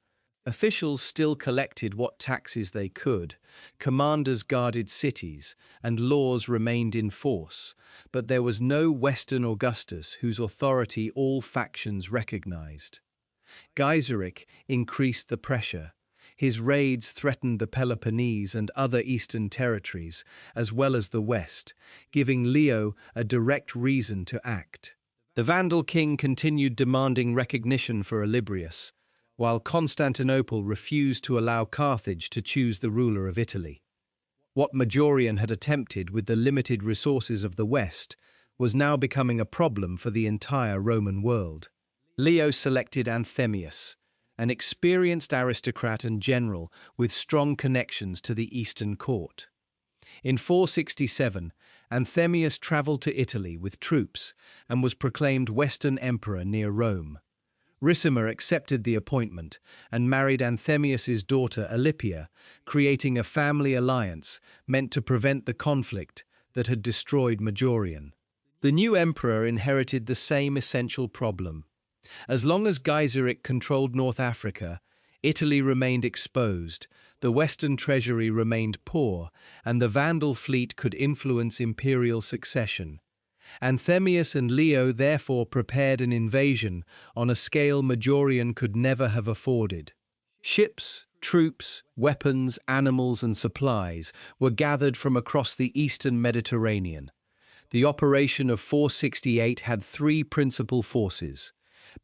Officials still collected what taxes they could, commanders guarded cities, and laws remained in force, but there was no Western Augustus whose authority all factions recognized. Gaiseric increased the pressure. His raids threatened the Peloponnese and other eastern territories, as well as the west, giving Leo a direct reason to act. The Vandal king continued demanding recognition for Olybrius, while Constantinople refused to allow Carthage to choose the ruler of Italy. What Majorian had attempted with the limited resources of the West was now becoming a problem for the entire Roman world. Leo selected Anthemius, an experienced aristocrat and general with strong connections to the Eastern court. In 467, Anthemius travelled to Italy with troops and was proclaimed Western Emperor near Rome. Ricimer accepted the appointment and married Anthemius's daughter Alypia, creating a family alliance meant to prevent the conflict that had destroyed Majorian. The new emperor inherited the same essential problem. As long as Gaiseric controlled North Africa, Italy remained exposed, the Western treasury remained poor, and the Vandal fleet could influence imperial succession. Anthemius and Leo therefore prepared an invasion on a scale Majorian could never have afforded. Ships, troops, weapons, animals, and supplies were gathered from across the eastern Mediterranean. The operation of 468 had 3 principal forces.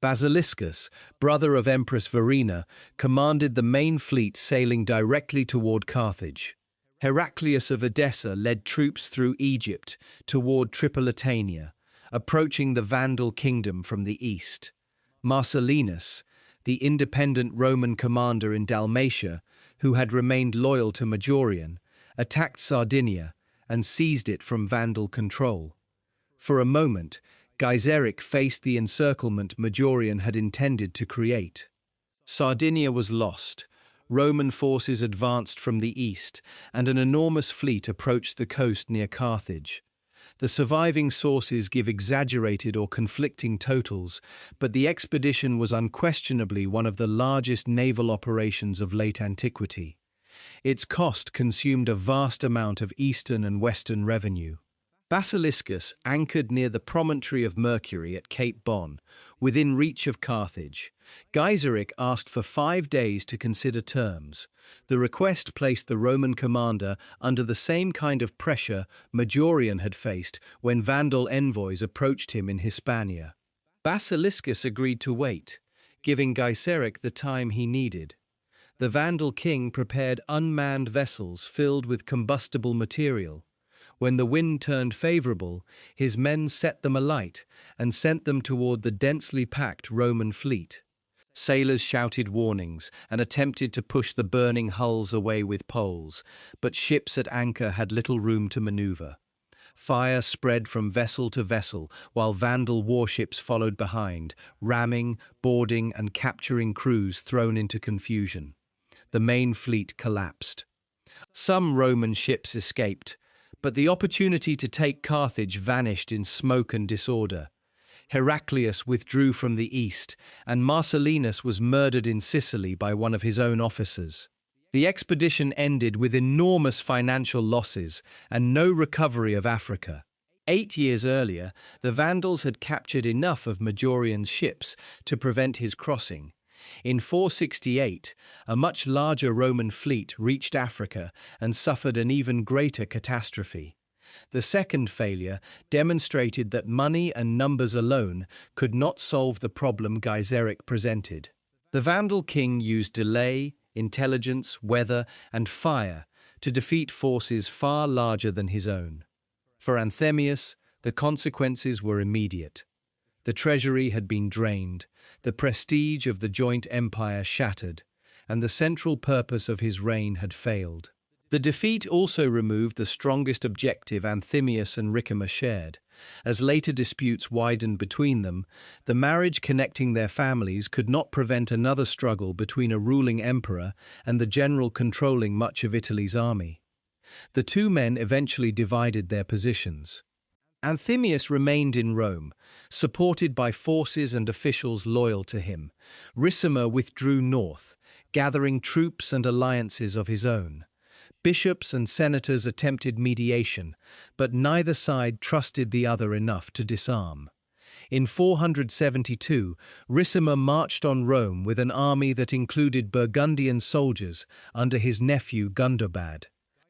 Basiliscus, brother of Empress Verina, commanded the main fleet sailing directly toward Carthage. Heraclius of Edessa led troops through Egypt toward Tripolitania, approaching the Vandal kingdom from the east. Marcellinus, the independent Roman commander in Dalmatia, who had remained loyal to Majorian, attacked Sardinia and seized it from Vandal control. For a moment, Gaiseric faced the encirclement Majorian had intended to create. Sardinia was lost. Roman forces advanced from the east, and an enormous fleet approached the coast near Carthage. The surviving sources give exaggerated or conflicting totals, but the expedition was unquestionably one of the largest naval operations of late antiquity. Its cost consumed a vast amount of eastern and western revenue. Basiliscus anchored near the promontory of Mercury at Cape Bon, within reach of Carthage. Gaiseric asked for 5 days to consider terms. The request placed the Roman commander under the same kind of pressure Majorian had faced when Vandal envoys approached him in Hispania. Basiliscus agreed to wait, giving Gaiseric the time he needed. The Vandal king prepared unmanned vessels filled with combustible material. When the wind turned favorable, his men set them alight and sent them toward the densely packed Roman fleet. Sailors shouted warnings and attempted to push the burning hulls away with poles, but ships at anchor had little room to maneuver. Fire spread from vessel to vessel, while Vandal warships followed behind, ramming, boarding, and capturing crews thrown into confusion. The main fleet collapsed. Some Roman ships escaped, but the opportunity to take Carthage vanished in smoke and disorder. Heraclius withdrew from the east, and Marcellinus was murdered in Sicily by one of his own officers. The expedition ended with enormous financial losses and no recovery of Africa. 8 years earlier, the Vandals had captured enough of Majorian's ships to prevent his crossing. In 468, a much larger Roman fleet reached Africa and suffered an even greater catastrophe. The second failure demonstrated that money and numbers alone could not solve the problem Gaiseric presented. The Vandal king used delay, intelligence, weather, and fire to defeat forces far larger than his own. For Anthemius, the consequences were immediate. The treasury had been drained, the prestige of the joint empire shattered, and the central purpose of his reign had failed. The defeat also removed the strongest objective Anthemius and Ricimer shared. As later disputes widened between them, the marriage connecting their families could not prevent another struggle between a ruling emperor and the general controlling much of Italy's army. The two men eventually divided their positions. Anthemius remained in Rome, supported by forces and officials loyal to him. Ricimer withdrew north, gathering troops and alliances of his own. Bishops and senators attempted mediation, but neither side trusted the other enough to disarm. In 472, Ricimer marched on Rome with an army that included Burgundian soldiers under his nephew Gundobad.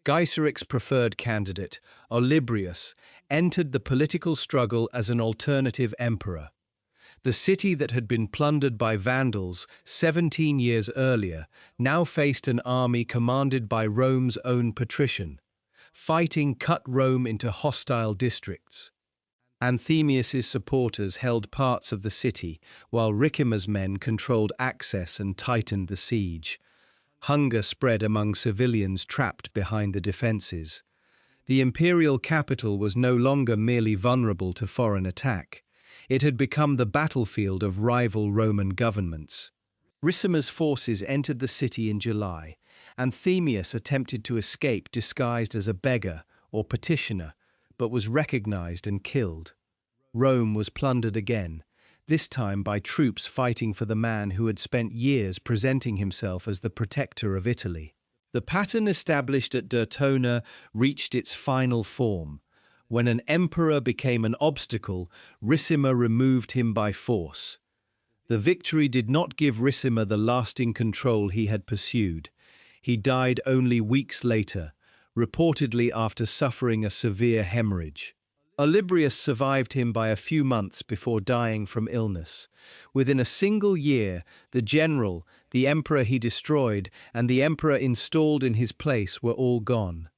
Gaiseric's preferred candidate, Olybrius, entered the political struggle as an alternative emperor. The city that had been plundered by Vandals 17 years earlier now faced an army commanded by Rome's own patrician. Fighting cut Rome into hostile districts. Anthemius's supporters held parts of the city, while Ricimer's men controlled access and tightened the siege. Hunger spread among civilians trapped behind the defences. The imperial capital was no longer merely vulnerable to foreign attack. It had become the battlefield of rival Roman governments. Ricimer's forces entered the city in July. Anthemius attempted to escape disguised as a beggar or petitioner, but was recognized and killed. Rome was plundered again, this time by troops fighting for the man who had spent years presenting himself as the protector of Italy. The pattern established at Dertona reached its final form. When an emperor became an obstacle, Ricimer removed him by force. The victory did not give Ricimer the lasting control he had pursued. He died only weeks later, reportedly after suffering a severe hemorrhage. Olybrius survived him by a few months before dying from illness. Within a single year, the general, the emperor he destroyed, and the emperor installed in his place were all gone.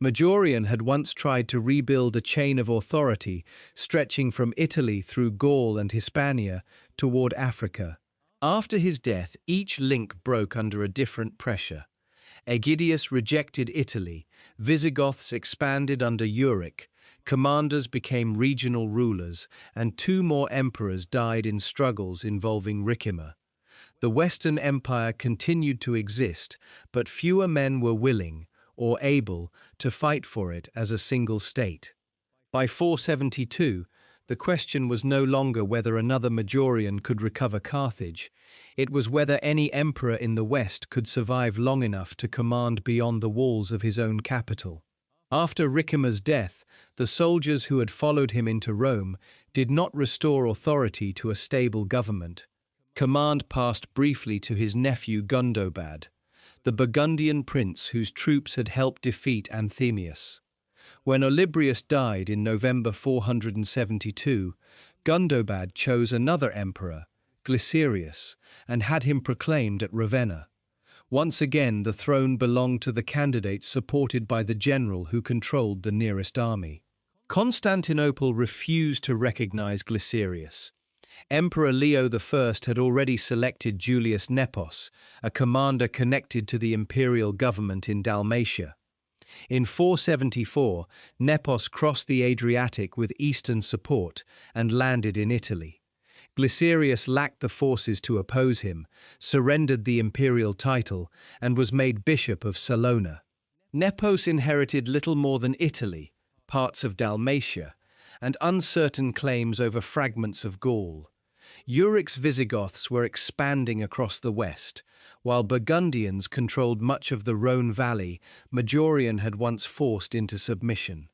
Majorian had once tried to rebuild a chain of authority stretching from Italy through Gaul and Hispania toward Africa. After his death, each link broke under a different pressure. Aegidius rejected Italy, Visigoths expanded under Euric, commanders became regional rulers, and two more emperors died in struggles involving Ricimer. The Western Empire continued to exist, but fewer men were willing, or able, to fight for it as a single state. By 472, the question was no longer whether another Majorian could recover Carthage. It was whether any emperor in the West could survive long enough to command beyond the walls of his own capital. After Ricimer's death, the soldiers who had followed him into Rome did not restore authority to a stable government. Command passed briefly to his nephew Gundobad, the Burgundian prince whose troops had helped defeat Anthemius. When Olybrius died in November 472, Gundobad chose another emperor, Glycerius, and had him proclaimed at Ravenna. Once again, the throne belonged to the candidate supported by the general who controlled the nearest army. Constantinople refused to recognize Glycerius. Emperor Leo I had already selected Julius Nepos, a commander connected to the imperial government in Dalmatia. In 474, Nepos crossed the Adriatic with eastern support and landed in Italy. Glycerius lacked the forces to oppose him, surrendered the imperial title, and was made bishop of Salona. Nepos inherited little more than Italy, parts of Dalmatia, and uncertain claims over fragments of Gaul. Euric's Visigoths were expanding across the west, while Burgundians controlled much of the Rhone valley Majorian had once forced into submission.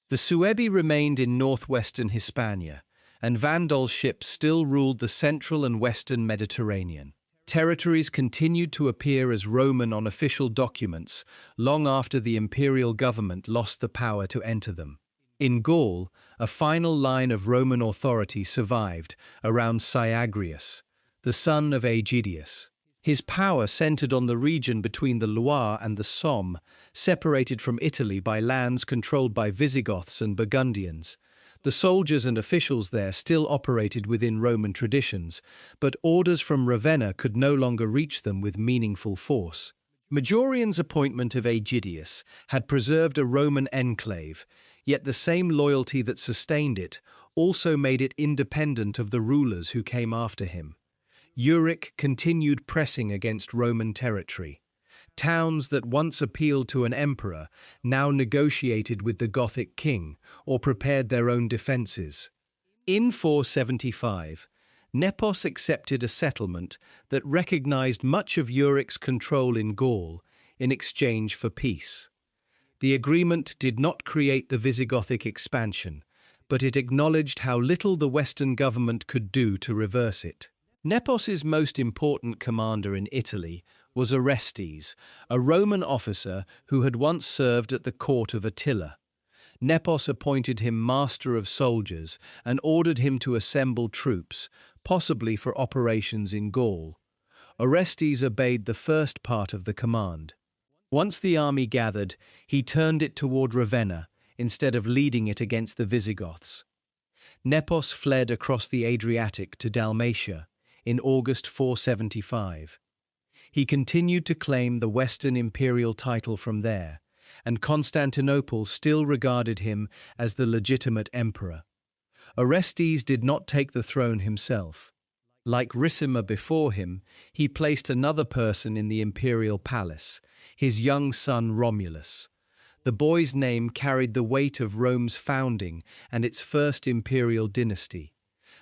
The Suebi remained in northwestern Hispania, and Vandal ships still ruled the central and western Mediterranean. Territories continued to appear as Roman on official documents long after the imperial government lost the power to enter them. In Gaul, a final line of Roman authority survived around Syagrius, the son of Aegidius. His power centered on the region between the Loire and the Somme, separated from Italy by lands controlled by Visigoths and Burgundians. The soldiers and officials there still operated within Roman traditions, but orders from Ravenna could no longer reach them with meaningful force. Majorian's appointment of Aegidius had preserved a Roman enclave, yet the same loyalty that sustained it also made it independent of the rulers who came after him. Euric continued pressing against Roman territory. Towns that once appealed to an emperor now negotiated with the Gothic king or prepared their own defences. In 475, Nepos accepted a settlement that recognized much of Euric's control in Gaul in exchange for peace. The agreement did not create the Visigothic expansion, but it acknowledged how little the Western government could do to reverse it. Nepos's most important commander in Italy was Orestes, a Roman officer who had once served at the court of Attila. Nepos appointed him master of soldiers and ordered him to assemble troops, possibly for operations in Gaul. Orestes obeyed the first part of the command. Once the army gathered, he turned it toward Ravenna instead of leading it against the Visigoths. Nepos fled across the Adriatic to Dalmatia in August 475. He continued to claim the Western imperial title from there, and Constantinople still regarded him as the legitimate emperor. Orestes did not take the throne himself. Like Ricimer before him, he placed another person in the imperial palace, his young son Romulus. The boy's name carried the weight of Rome's founding and its first imperial dynasty.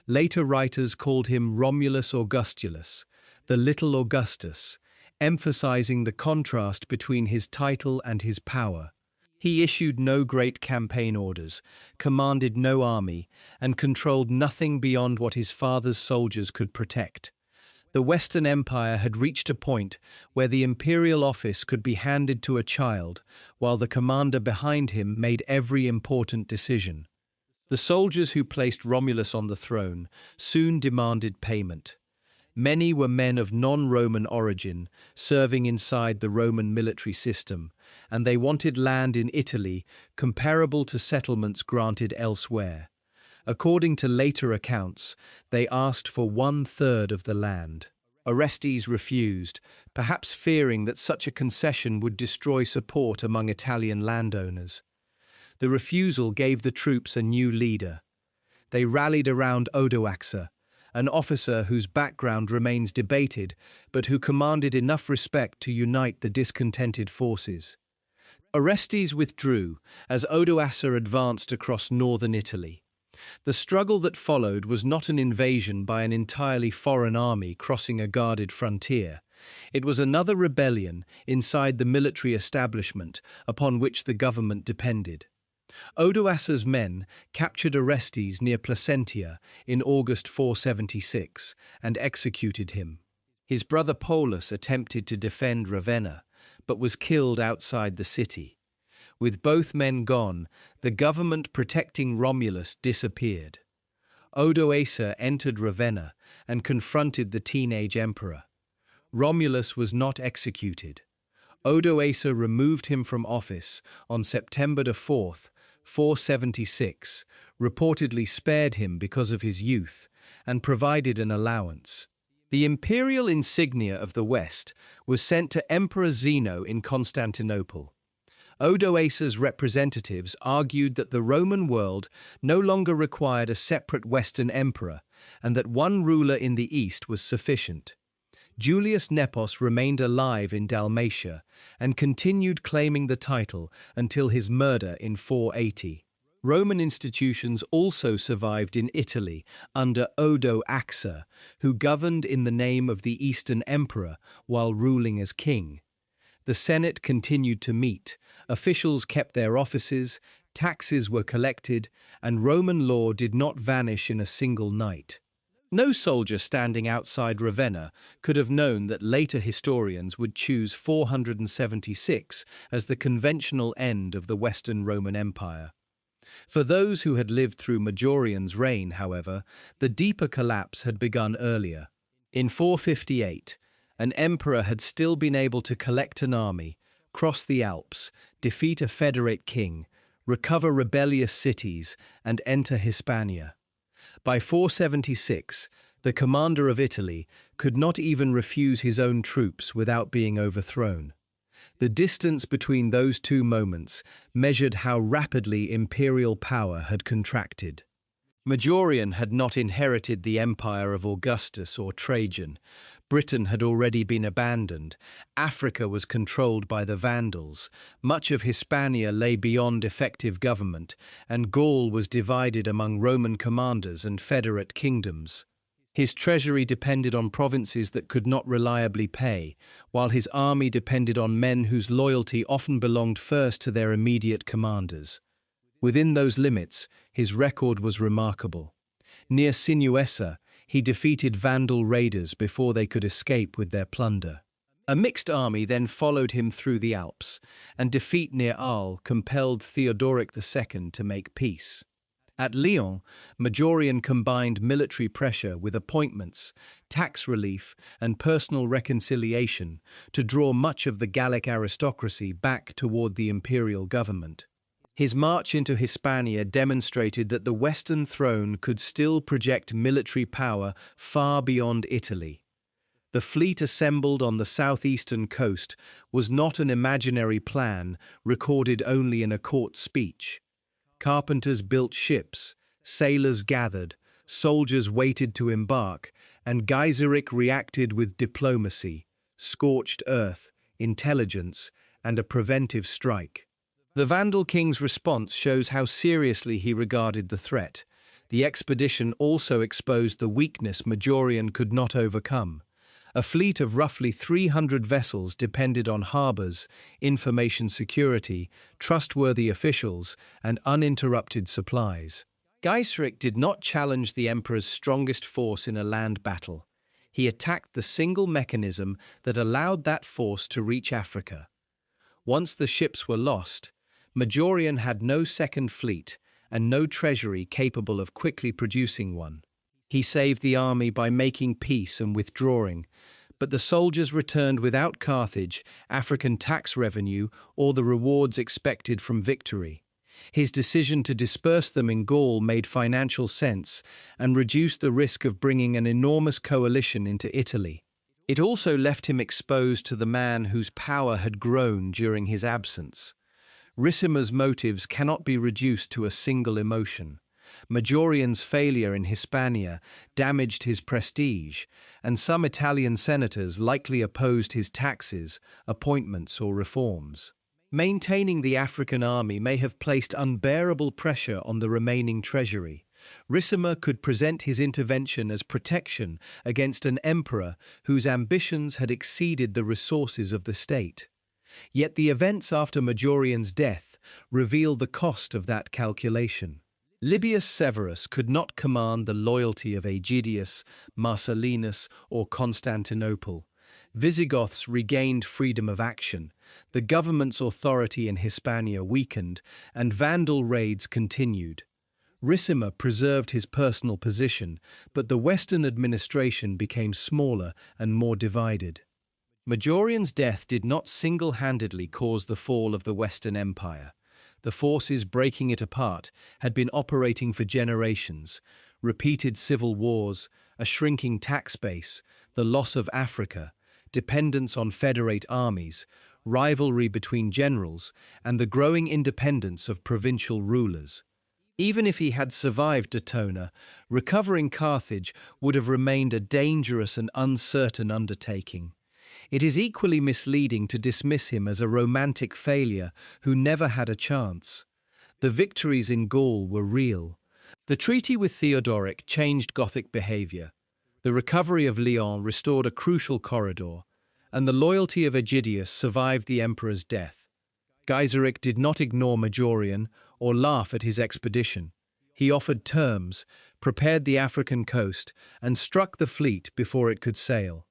Later writers called him Romulus Augustulus, the little Augustus, emphasizing the contrast between his title and his power. He issued no great campaign orders, commanded no army, and controlled nothing beyond what his father's soldiers could protect. The Western Empire had reached a point where the imperial office could be handed to a child, while the commander behind him made every important decision. The soldiers who placed Romulus on the throne soon demanded payment. Many were men of non-Roman origin, serving inside the Roman military system, and they wanted land in Italy comparable to settlements granted elsewhere. According to later accounts, they asked for 1/3 of the land. Orestes refused, perhaps fearing that such a concession would destroy support among Italian landowners. The refusal gave the troops a new leader. They rallied around Odoacer, an officer whose background remains debated, but who commanded enough respect to unite the discontented forces. Orestes withdrew as Odoacer advanced across northern Italy. The struggle that followed was not an invasion by an entirely foreign army crossing a guarded frontier. It was another rebellion inside the military establishment upon which the government depended. Odoacer's men captured Orestes near Placentia in August 476 and executed him. His brother Polus attempted to defend Ravenna, but was killed outside the city. With both men gone, the government protecting Romulus disappeared. Odoacer entered Ravenna and confronted the teenage emperor. Romulus was not executed. Odoacer removed him from office on September 4th, 476, reportedly spared him because of his youth, and provided an allowance. The imperial insignia of the West was sent to Emperor Zeno in Constantinople. Odoacer's representatives argued that the Roman world no longer required a separate Western emperor, and that one ruler in the East was sufficient. Julius Nepos remained alive in Dalmatia and continued claiming the title until his murder in 480. Roman institutions also survived in Italy under Odoacer, who governed in the name of the Eastern emperor while ruling as king. The Senate continued to meet, officials kept their offices, taxes were collected, and Roman law did not vanish in a single night. No soldier standing outside Ravenna could have known that later historians would choose 476 as the conventional end of the Western Roman Empire. For those who had lived through Majorian's reign, however, the deeper collapse had begun earlier. In 458, an emperor had still been able to collect an army, cross the Alps, defeat a federate king, recover rebellious cities, and enter Hispania. By 476, the commander of Italy could not even refuse his own troops without being overthrown. The distance between those two moments measured how rapidly imperial power had contracted. Majorian had not inherited the empire of Augustus or Trajan. Britain had already been abandoned. Africa was controlled by the Vandals. Much of Hispania lay beyond effective government, and Gaul was divided among Roman commanders and federate kingdoms. His treasury depended on provinces that could not reliably pay, while his army depended on men whose loyalty often belonged first to their immediate commanders. Within those limits, his record was remarkable. Near Sinuessa, he defeated Vandal raiders before they could escape with their plunder. A mixed army then followed him through the Alps, and defeat near Arles compelled Theodoric II to make peace. At Lyon, Majorian combined military pressure with appointments, tax relief, and personal reconciliation to draw much of the Gallic aristocracy back toward the imperial government. His march into Hispania demonstrated that the Western throne could still project military power far beyond Italy. The fleet assembled on the southeastern coast was not an imaginary plan recorded only in a court speech. Carpenters built ships, sailors gathered, soldiers waited to embark, and Gaiseric reacted with diplomacy, scorched earth, intelligence, and a preventive strike. The Vandal king's response shows how seriously he regarded the threat. The expedition also exposed the weakness Majorian could not overcome. A fleet of roughly 300 vessels depended on harbours, information security, trustworthy officials, and uninterrupted supplies. Gaiseric did not challenge the emperor's strongest force in a land battle. He attacked the single mechanism that allowed that force to reach Africa. Once the ships were lost, Majorian had no second fleet and no treasury capable of quickly producing one. He saved the army by making peace and withdrawing, but the soldiers returned without Carthage, African tax revenue, or the rewards expected from victory. His decision to disperse them in Gaul made financial sense and reduced the risk of bringing an enormous coalition into Italy. It also left him exposed to the man whose power had grown during his absence. Ricimer's motives cannot be reduced to a single emotion. Majorian's failure in Hispania damaged his prestige, and some Italian senators likely opposed his taxes, appointments, or reforms. Maintaining the African army may have placed unbearable pressure on the remaining treasury. Ricimer could present his intervention as protection against an emperor whose ambitions had exceeded the resources of the state. Yet the events after Majorian's death reveal the cost of that calculation. Libius Severus could not command the loyalty of Aegidius, Marcellinus, or Constantinople. Visigoths regained freedom of action, the government's authority in Hispania weakened, and Vandal raids continued. Ricimer preserved his personal position, but the Western administration became smaller and more divided. Majorian's death did not single-handedly cause the fall of the Western Empire. The forces breaking it apart had been operating for generations: repeated civil wars, a shrinking tax base, the loss of Africa, dependence on federate armies, rivalry between generals, and the growing independence of provincial rulers. Even if he had survived Dertona, recovering Carthage would have remained a dangerous and uncertain undertaking. It is equally misleading to dismiss him as a romantic failure who never had a chance. The victories in Gaul were real. The treaty with Theodoric changed Gothic behavior. The recovery of Lyon restored a crucial corridor, and the loyalty of Aegidius survived the emperor's death. Gaiseric did not ignore Majorian or laugh at his expedition. He offered terms, prepared the African coast, and struck the fleet before it could sail.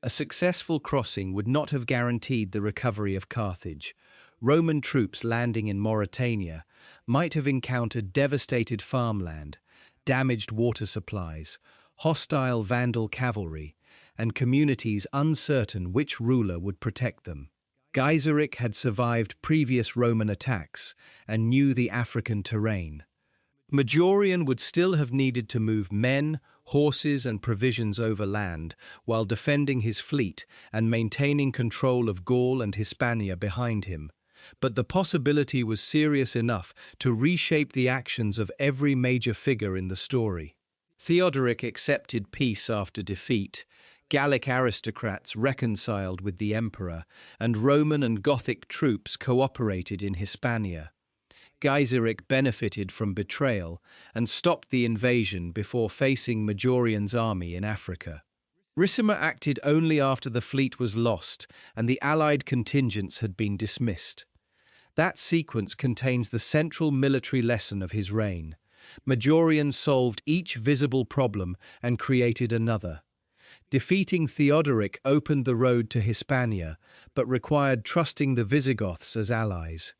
A successful crossing would not have guaranteed the recovery of Carthage. Roman troops landing in Mauritania might have encountered devastated farmland, damaged water supplies, hostile Vandal cavalry, and communities uncertain which ruler would protect them. Gaiseric had survived previous Roman attacks and knew the African terrain. Majorian would still have needed to move men, horses, and provisions overland while defending his fleet and maintaining control of Gaul and Hispania behind him. But the possibility was serious enough to reshape the actions of every major figure in the story. Theodoric accepted peace after defeat. Gallic aristocrats reconciled with the emperor, and Roman and Gothic troops cooperated in Hispania. Gaiseric benefited from betrayal and stopped the invasion before facing Majorian's army in Africa. Ricimer acted only after the fleet was lost and the allied contingents had been dismissed. That sequence contains the central military lesson of his reign. Majorian solved each visible problem and created another. Defeating Theodoric opened the road to Hispania, but required trusting the Visigoths as allies.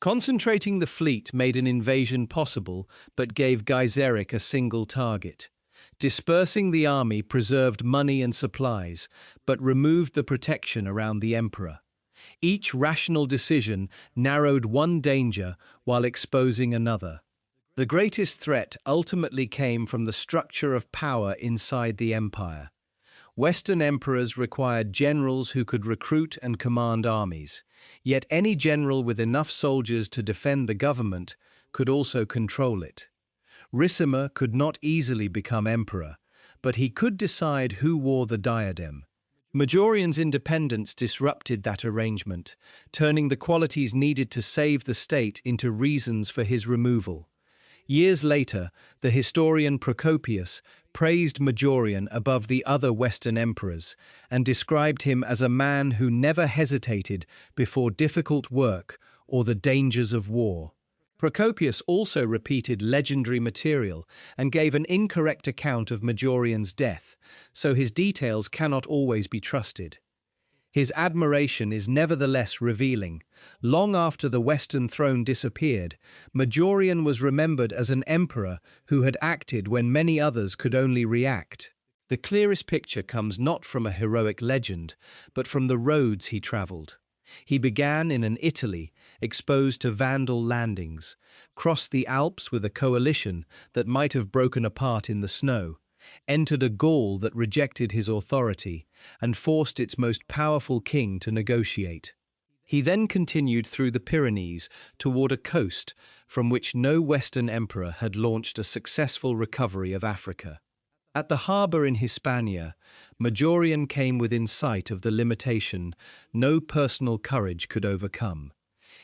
Concentrating the fleet made an invasion possible, but gave Gaiseric a single target. Dispersing the army preserved money and supplies, but removed the protection around the emperor. Each rational decision narrowed one danger while exposing another. The greatest threat ultimately came from the structure of power inside the empire. Western emperors required generals who could recruit and command armies, yet any general with enough soldiers to defend the government could also control it. Ricimer could not easily become emperor, but he could decide who wore the diadem. Majorian's independence disrupted that arrangement, turning the qualities needed to save the state into reasons for his removal. Years later, the historian Procopius praised Majorian above the other Western emperors and described him as a man who never hesitated before difficult work or the dangers of war. Procopius also repeated legendary material and gave an incorrect account of Majorian's death, so his details cannot always be trusted. His admiration is nevertheless revealing. Long after the Western throne disappeared, Majorian was remembered as an emperor who had acted when many others could only react. The clearest picture comes not from a heroic legend, but from the roads he traveled. He began in an Italy exposed to Vandal landings, crossed the Alps with a coalition that might have broken apart in the snow, entered a Gaul that rejected his authority, and forced its most powerful king to negotiate. He then continued through the Pyrenees toward a coast from which no Western emperor had launched a successful recovery of Africa. At the harbour in Hispania, Majorian came within sight of the limitation no personal courage could overcome.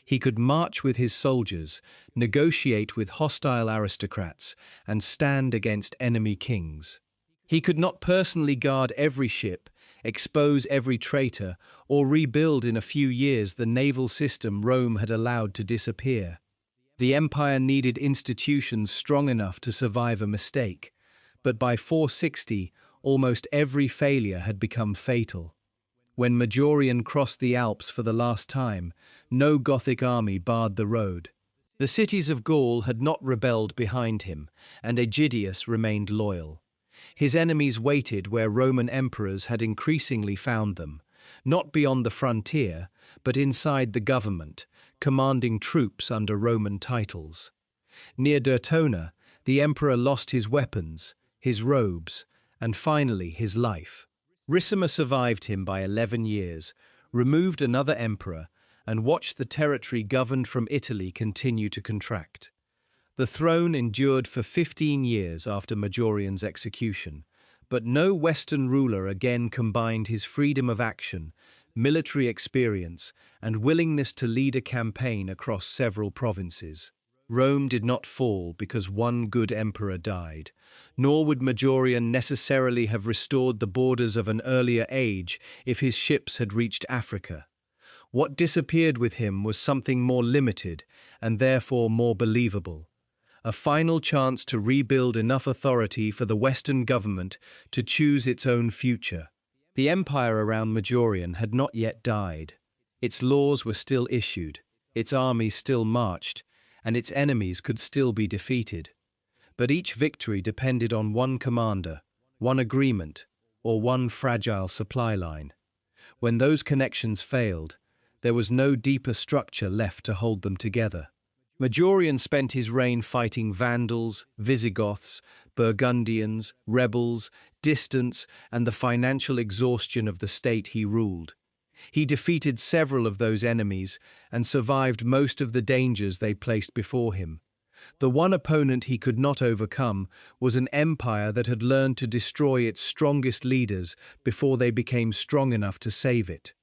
He could march with his soldiers, negotiate with hostile aristocrats, and stand against enemy kings. He could not personally guard every ship, expose every traitor, or rebuild in a few years the naval system Rome had allowed to disappear. The empire needed institutions strong enough to survive a mistake, but by 460, almost every failure had become fatal. When Majorian crossed the Alps for the last time, no Gothic army barred the road. The cities of Gaul had not rebelled behind him, and Aegidius remained loyal. His enemies waited where Roman emperors had increasingly found them, not beyond the frontier, but inside the government, commanding troops under Roman titles. Near Dertona, the emperor lost his weapons, his robes, and finally his life. Ricimer survived him by 11 years, removed another emperor, and watched the territory governed from Italy continue to contract. The throne endured for 15 years after Majorian's execution, but no Western ruler again combined his freedom of action, military experience, and willingness to lead a campaign across several provinces. Rome did not fall because one good emperor died, nor would Majorian necessarily have restored the borders of an earlier age if his ships had reached Africa. What disappeared with him was something more limited and therefore more believable. A final chance to rebuild enough authority for the Western government to choose its own future. The empire around Majorian had not yet died. Its laws were still issued, its armies still marched, and its enemies could still be defeated. But each victory depended on one commander, one agreement, or one fragile supply line. When those connections failed, there was no deeper structure left to hold them together. Majorian spent his reign fighting Vandals, Visigoths, Burgundians, rebels, distance, and the financial exhaustion of the state he ruled. He defeated several of those enemies and survived most of the dangers they placed before him. The one opponent he could not overcome was an empire that had learned to destroy its strongest leaders before they became strong enough to save it.